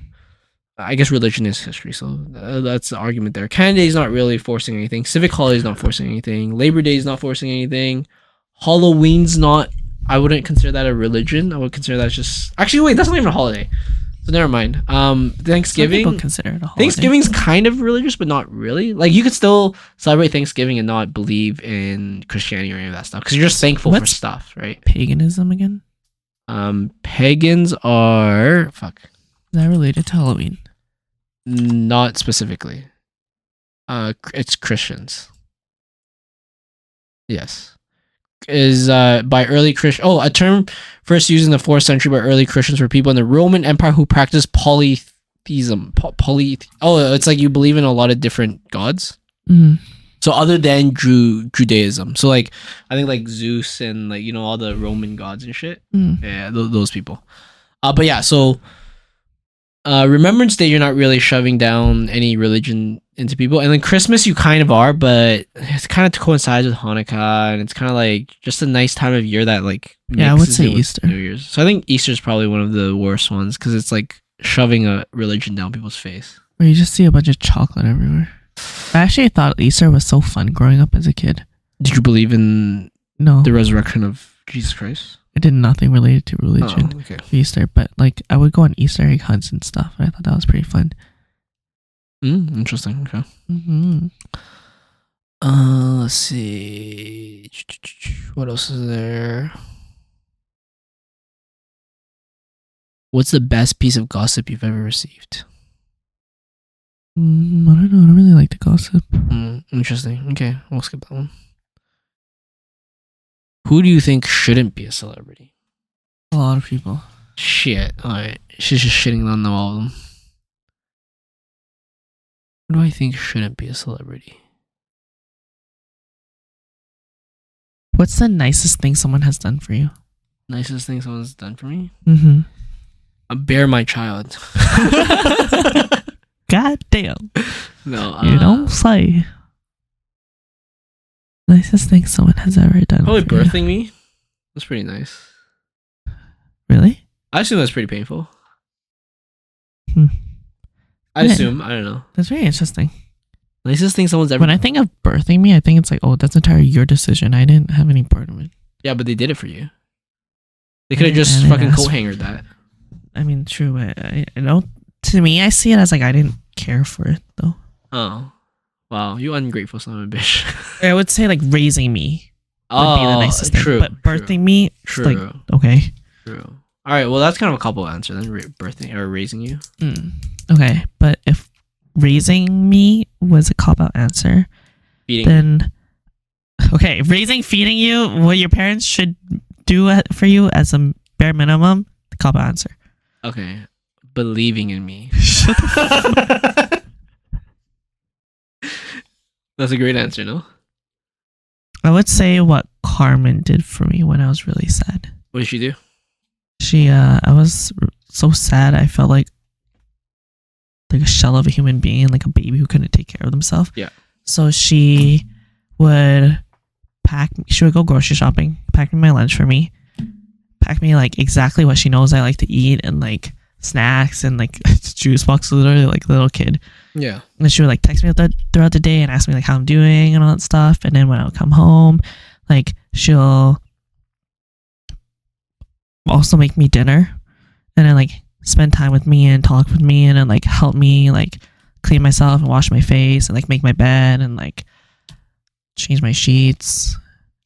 S1: I guess religion is history, so that's the argument there. Canada Day is not really forcing anything. Civic holiday is not forcing anything. Labor Day is not forcing anything. Halloween's not. I wouldn't consider that a religion. I would consider that just. Actually, wait, that's not even a holiday. So never mind. Thanksgiving.
S2: Some people consider it a holiday.
S1: Thanksgiving's kind of religious, but not really. Like you could still celebrate Thanksgiving and not believe in Christianity or any of that stuff because you're just thankful for stuff, right?
S2: Paganism again?
S1: Pagans are
S2: Is that related to Halloween?
S1: not specifically. It's Christians. Yes. Is by early Christian. Oh, a term first used in the 4th century by early Christians for people in the Roman Empire who practiced polytheism. It's like you believe in a lot of different gods.
S2: Mm-hmm.
S1: So other than Judaism, so like I think like Zeus and like all the Roman gods and shit. Yeah, those people. But yeah, so Remembrance Day, you're not really shoving down any religion into people. And then Christmas, you kind of are, but it kind of coincides with Hanukkah, and it's kind of like just a nice time of year that like
S2: Yeah, I would
S1: mixes
S2: say
S1: in with
S2: Easter.
S1: New Year's. So I think Easter is probably one of the worst ones because it's like shoving a religion down people's face.
S2: Where you just see a bunch of chocolate everywhere. I actually thought Easter was so fun growing up as a kid.
S1: Did you believe in
S2: No,
S1: the resurrection of Jesus Christ?
S2: I did nothing related to religion
S1: Oh, okay.
S2: for Easter, but like I would go on Easter egg hunts and stuff. I thought that was pretty fun.
S1: Interesting. Okay.
S2: Mm-hmm.
S1: Let's see. What else is there? What's the best piece of gossip you've ever received?
S2: I don't know. I don't really like to gossip.
S1: Interesting. Okay, we'll skip that one. Who do you think shouldn't be a celebrity?
S2: A lot of people.
S1: Shit. Alright. She's just shitting on all of them. Who do I think shouldn't be a celebrity?
S2: What's the nicest thing someone has done for you?
S1: Nicest thing someone's done for me?
S2: Mm-hmm.
S1: Bear my child.
S2: God damn.
S1: No.
S2: You don't say. Nicest thing someone has ever done.
S1: Probably
S2: for you.
S1: birthing me. That's pretty nice.
S2: Really?
S1: I assume that's pretty painful.
S2: Hmm.
S1: I
S2: Yeah.
S1: assume. I don't know.
S2: That's very interesting.
S1: Nicest thing someone's ever.
S2: When I think of birthing me, I think it's like, oh, that's entirely your decision. I didn't have any part of it.
S1: Yeah, but they did it for you. They could have
S2: Yeah,
S1: just
S2: and
S1: fucking
S2: that's-
S1: coat hangered that.
S2: I mean, true, but I don't. To me, I see it as like I didn't care for it though.
S1: Oh. Wow, you ungrateful son of a bitch.
S2: I would say like raising me would be the nicest
S1: true,
S2: thing, but birthing me, it's
S1: True.
S2: like okay.
S1: True. All right, well, that's kind of a couple answer then. Birthing or raising you.
S2: Okay, but if raising me was a cop out answer,
S1: Feeding.
S2: then okay, feeding you, what your parents should do for you as a bare minimum, the cop out answer.
S1: Okay. Believing in me. That's a great answer, no?
S2: I would say what Carmen did for me when I was really sad.
S1: What did she do?
S2: I was so sad. I felt like a shell of a human being, like a baby who couldn't take care of themselves.
S1: Yeah.
S2: So she would go grocery shopping, pack me my lunch for me, pack me like exactly what she knows I like to eat, and like snacks and like juice boxes, literally like a little kid.
S1: Yeah.
S2: And she would like text me throughout the day and ask me like how I'm doing and all that stuff. And then when I would come home, like she'll also make me dinner and then like spend time with me and talk with me and then like help me like clean myself and wash my face and like make my bed and like change my sheets,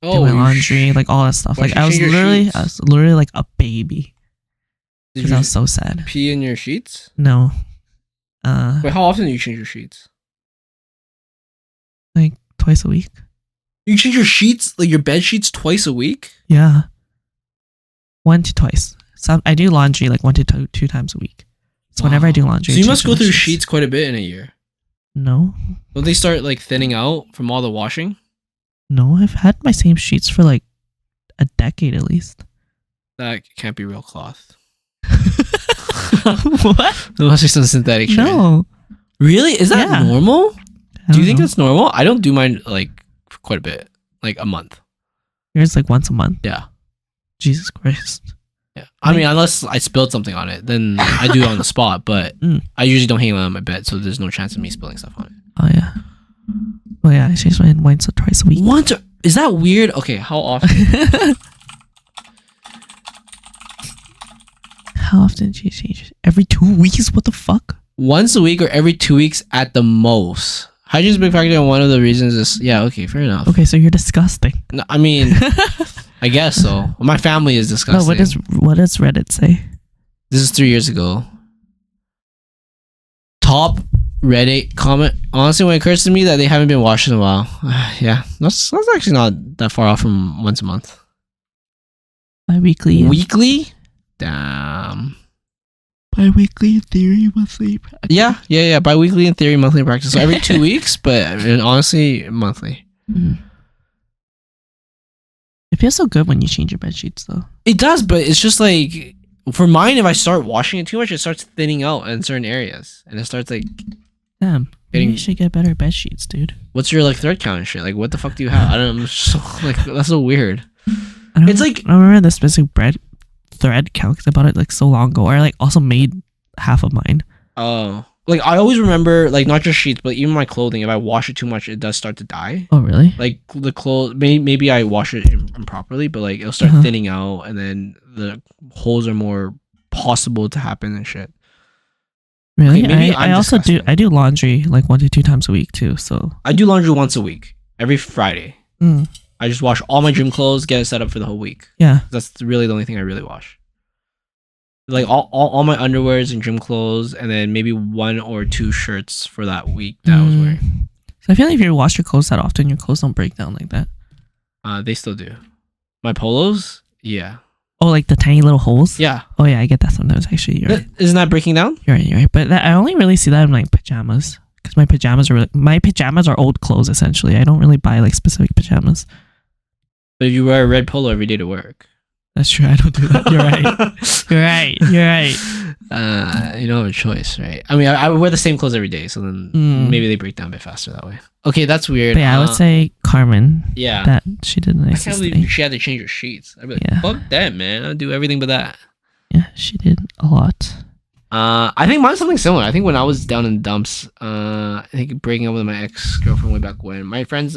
S2: do my laundry, like all that stuff.
S1: Why'd
S2: Like
S1: you
S2: I was
S1: change your sheets?
S2: literally like a baby
S1: Did
S2: because
S1: you
S2: I was so sad.
S1: pee in your sheets?
S2: No.
S1: Wait, how often do you change your sheets?
S2: Like twice a week.
S1: You change your sheets, like your bed sheets, twice a week?
S2: Yeah. 1 to twice. So I do laundry like 1 to 2 times a week. So whenever I do laundry,
S1: So
S2: I
S1: you
S2: change
S1: must go
S2: my
S1: through sheets quite a bit in a year.
S2: No.
S1: Don't they start like thinning out from all the washing?
S2: No, I've had my same sheets for like a decade at least.
S1: That can't be real cloth.
S2: What?
S1: There must be some synthetic shit.
S2: No.
S1: Really? Is that
S2: Yeah.
S1: normal?
S2: I
S1: Do you
S2: don't
S1: think
S2: know.
S1: that's normal? I don't do mine like quite a bit. Like a month.
S2: Yours like once a month?
S1: Yeah.
S2: Jesus Christ.
S1: Yeah. I mean, unless I spilled something on it, then I do it on the spot, but I usually don't hang it on my bed, so there's no chance of me spilling stuff on it.
S2: Oh yeah. Oh yeah, I change mine once or twice a week.
S1: Once? Is that weird? Okay, how often?
S2: How often do you change it? Every 2 weeks? What the fuck?
S1: Once a week or every 2 weeks at the most. Hygiene's a big factor, and one of the reasons is okay, fair enough.
S2: Okay, so you're disgusting.
S1: No, I mean, I guess so. My family is disgusting.
S2: No, what does Reddit say?
S1: This is 3 years ago. Top Reddit comment. Honestly, when it occurs to me that they haven't been washed in a while, yeah, that's actually not that far off from once a month.
S2: Bi-weekly.
S1: Weekly? Damn.
S2: Bi-weekly in theory, monthly practice.
S1: Yeah. Bi-weekly in theory, monthly in practice. So every 2 weeks, but honestly, monthly.
S2: It feels so good when you change your bed sheets, though.
S1: It does, but it's just like for mine, if I start washing it too much, it starts thinning out in certain areas, and it starts like
S2: Damn. Maybe
S1: Getting-
S2: you should get better bed sheets, dude.
S1: What's your like thread count and shit? Like, what the fuck do you have? I don't know. I'm so like that's so weird. It's like-
S2: I remember the specific thread count because I bought it like so long ago. Or I like also made half of mine.
S1: Oh, like I always remember, like not just sheets, but even my clothing. If I wash it too much, it does start to die.
S2: Oh, really?
S1: Like the clothes, maybe I wash it improperly, but like it'll start thinning out, and then the holes are more possible to happen and shit.
S2: Really?
S1: Okay, maybe
S2: I
S1: I'm
S2: also
S1: disgusting.
S2: do laundry like 1 to 2 times a week too. So
S1: I do laundry once a week, every Friday.
S2: mm,
S1: I just wash all my gym clothes, get it set up for the whole week.
S2: yeah.
S1: That's really the only thing I really wash. Like all my underwears and gym clothes, and then maybe 1 or 2 shirts for that week that I was wearing.
S2: So I feel like if you wash your clothes that often, your clothes don't break down like that.
S1: They still do. My polos, yeah,
S2: Oh, like the tiny little holes?
S1: yeah.
S2: Oh yeah, I get that sometimes actually. You're right.
S1: Isn't that breaking down?
S2: You're right. But I only really see that in like pajamas. Because my pajamas are old clothes essentially. I don't really buy like specific pajamas.
S1: But if you wear a red polo every day to work,
S2: That's true. I don't do that. You're right. You're right. You're right.
S1: you don't have a choice, right? I mean, I wear the same clothes every day, so then maybe they break down a bit faster that way. Okay, that's weird.
S2: But yeah, I would say Carmen.
S1: yeah.
S2: That she did the
S1: I can't
S2: nicest
S1: believe
S2: thing.
S1: she had to change her sheets. I'd be like,
S2: Yeah.
S1: fuck that, man. I'll do everything but that.
S2: Yeah, she did a lot.
S1: I think mine's something similar. I think when I was down in the dumps, I think breaking up with my ex-girlfriend way back when, my friends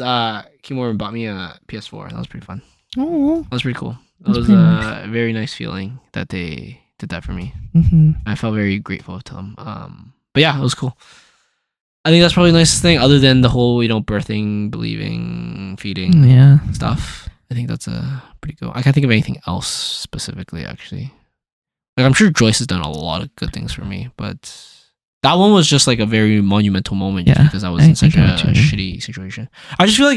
S1: came over and bought me a PS4. That was pretty fun.
S2: Oh.
S1: That was pretty cool. It
S2: That's
S1: was
S2: pretty nice.
S1: a very nice feeling that they did that for me.
S2: Mm-hmm.
S1: I felt very grateful to them. But yeah, it was cool. I think that's probably the nicest thing, other than the whole, birthing, believing, feeding
S2: Yeah.
S1: stuff. I think that's a pretty good. I can't think of anything else specifically, actually. Like, I'm sure Joyce has done a lot of good things for me, but that one was just like a very monumental moment, just
S2: Yeah,
S1: because I was
S2: I
S1: in such
S2: think I
S1: a
S2: know what you mean.
S1: shitty situation. I just feel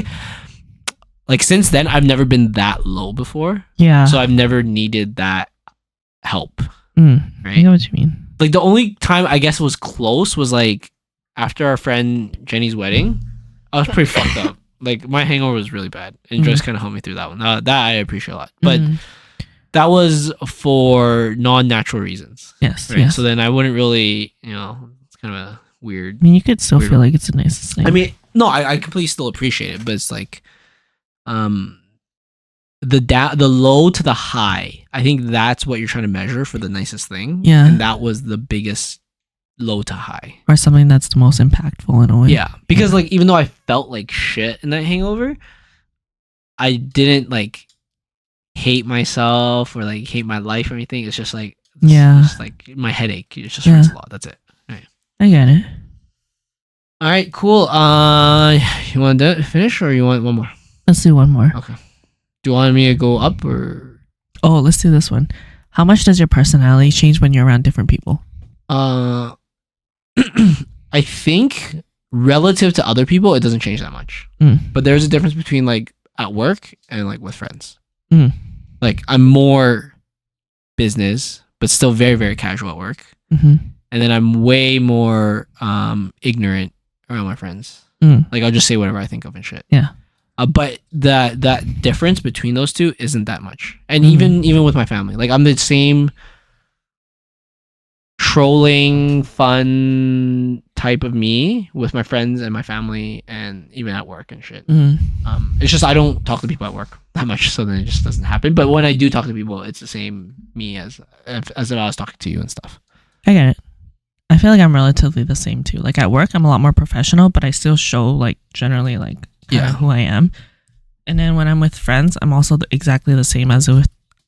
S1: like since then, I've never been that low before,
S2: Yeah.
S1: so I've never needed that help.
S2: I
S1: Right?
S2: know what you mean.
S1: Like the only time I guess it was close was like after our friend Jenny's wedding. I was pretty fucked up. Like my hangover was really bad, and Joyce kind of helped me through that one. That I appreciate a lot, but that was for non-natural reasons.
S2: Yes.
S1: Right?
S2: Yes.
S1: So then I wouldn't really, it's kind of a weird.
S2: I mean, you could still
S1: Weird.
S2: feel like it's the nicest thing.
S1: I mean, no, I completely still appreciate it, but it's like, the low to the high. I think that's what you're trying to measure for the nicest thing.
S2: Yeah.
S1: and that was the biggest low to high.
S2: or something that's the most impactful in a way.
S1: Yeah, because like even though I felt like shit in that hangover, I didn't like hate myself or like hate my life or anything. It's just like just like my headache. It just hurts a lot. That's it.
S2: I get it.
S1: All right, cool. You want to finish or you want one more?
S2: Let's do one more.
S1: Okay. Do you want me to go up or?
S2: Oh, let's do this one. How much does your personality change when you're around different people?
S1: I think relative to other people, it doesn't change that much. But there's a difference between like at work and like with friends. Like I'm more business, but still very, very casual at work.
S2: Mm-hmm.
S1: And then I'm way more ignorant around my friends. Like I'll just say whatever I think of and shit.
S2: Yeah.
S1: But that difference between those two isn't that much. And even with my family, like I'm the same trolling, fun type of me with my friends and my family, and even at work and shit. It's just I don't talk to people at work that much, so then it just doesn't happen. But when I do talk to people, it's the same me as if I was talking to you and stuff.
S2: I get it. I feel like I'm relatively the same too. Like at work, I'm a lot more professional, but I still show like generally like kinda who I am. And then when I'm with friends, I'm also exactly the same as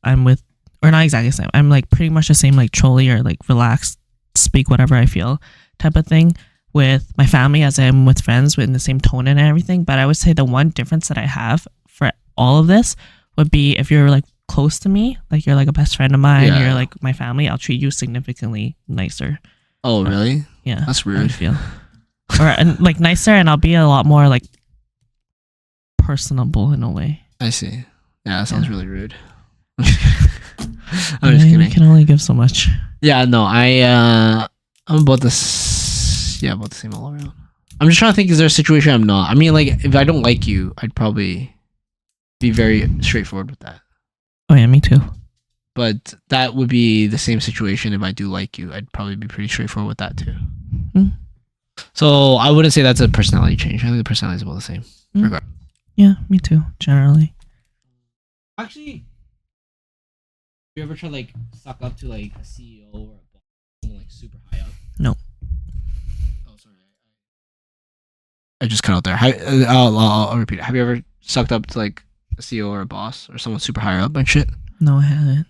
S2: I'm with, or not exactly the same. I'm like pretty much the same, like trolly or like relaxed, speak whatever I feel type of thing with my family as I am with friends with the same tone and everything. But I would say the one difference that I have for all of this would be if you're like close to me, like you're like a best friend of mine, you're like my family, I'll treat you significantly nicer.
S1: Oh, really?
S2: Yeah.
S1: That's
S2: I
S1: rude.
S2: feel. And like nicer, and I'll be a lot more like personable in a way.
S1: I see. Yeah, that sounds really rude. I'm just
S2: You
S1: kidding.
S2: can only give so much.
S1: Yeah, no, I'm about this. Yeah, about the same all around. I'm just trying to think. Is there a situation I'm not? I mean, like if I don't like you, I'd probably be very straightforward with that.
S2: Oh yeah, me too.
S1: But that would be the same situation if I do like you. I'd probably be pretty straightforward with that too. So I wouldn't say that's a personality change. I think the personality is about the same.
S2: Yeah, me too. Generally.
S1: Actually, you ever try like suck up to like a CEO or a boss, someone like super high up?
S2: No.
S1: Oh, sorry. I just cut out there. I'll repeat it. Have you ever sucked up to like a CEO or a boss or someone super higher up and shit?
S2: No, I haven't.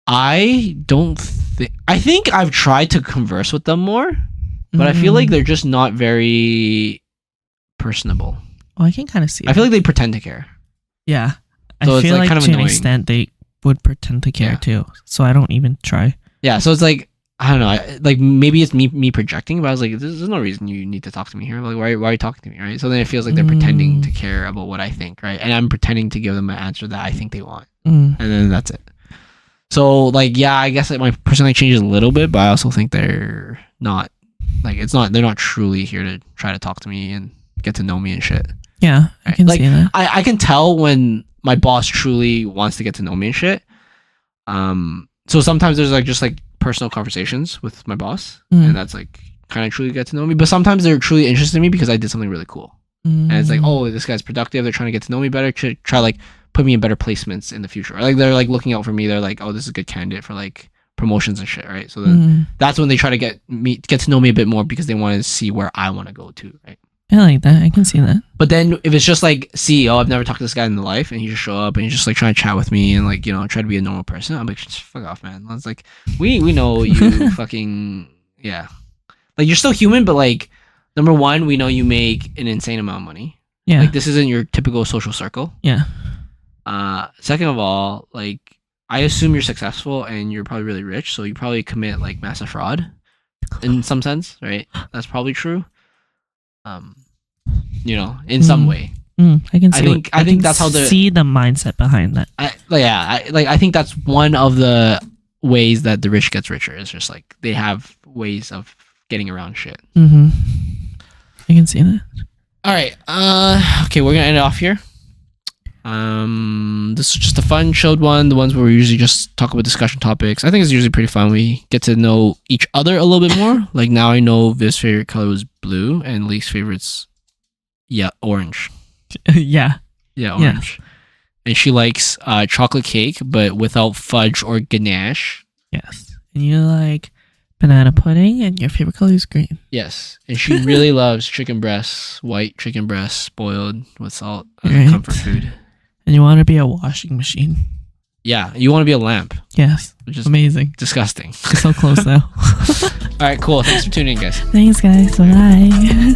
S1: I don't think. I think I've tried to converse with them more, but I feel like they're just not very personable.
S2: Oh, I can kind of see.
S1: I feel like they pretend to care.
S2: Yeah,
S1: So
S2: I
S1: it's,
S2: feel
S1: like,
S2: like
S1: kind of
S2: to an
S1: annoying.
S2: extent they would pretend to care
S1: Yeah.
S2: too. So I don't even try.
S1: Yeah, so it's like I don't know. Like maybe it's me projecting, but I was like, there's no reason you need to talk to me here. Like, why are you talking to me, right? So then it feels like they're pretending to care about what I think, right? And I'm pretending to give them an answer that I think they want, and then that's it. So like, yeah, I guess like my personality changes a little bit, but I also think they're not like they're not truly here to try to talk to me and get to know me and shit.
S2: Yeah, I can
S1: Like,
S2: see that.
S1: I can tell when my boss truly wants to get to know me and shit. So sometimes there's like just like personal conversations with my boss, and that's like kind of truly get to know me. But sometimes they're truly interested in me because I did something really cool, and it's like, oh, this guy's productive. They're trying to get to know me better. Try like put me in better placements in the future. Or, like they're like looking out for me. They're like, oh, this is a good candidate for like promotions and shit, right? So then that's when they try to get to know me a bit more because they want to see where I want to go to, right?
S2: I like that. I can see that.
S1: But then if it's just like CEO, I've never talked to this guy in the life, and he just show up and he's just like trying to chat with me and like, you know, try to be a normal person. I'm like, fuck off, man. I was like, we know you fucking yeah. Like you're still human, but like number one, we know you make an insane amount of money.
S2: Yeah.
S1: Like this isn't your typical social circle.
S2: Yeah.
S1: Second of all, like I assume you're successful and you're probably really rich, so you probably commit like massive fraud in some sense, right? That's probably true. You know, in some way.
S2: I can see.
S1: I think that's how
S2: see the mindset behind that.
S1: I think that's one of the ways that the rich gets richer. Is just like they have ways of getting around shit.
S2: I can see that.
S1: All right. Okay, we're gonna end it off here. This is just a fun, chilled one. The ones where we usually just talk about discussion topics. I think it's usually pretty fun. We get to know each other a little bit more. Like now I know Viv's favorite color was blue and Lee's favorite's orange.
S2: Yeah,
S1: orange. And she likes chocolate cake, but without fudge or ganache.
S2: Yes. And you like banana pudding, and your favorite color is green.
S1: Yes. And she really loves chicken breasts, white chicken breasts, boiled with salt,
S2: Right.
S1: comfort food.
S2: And you want to be a washing machine.
S1: Yeah, you want to be a lamp,
S2: Yes.
S1: which is
S2: Amazing.
S1: disgusting.
S2: So close now.
S1: All right, cool. Thanks for tuning in, guys.
S2: Thanks, guys. Bye.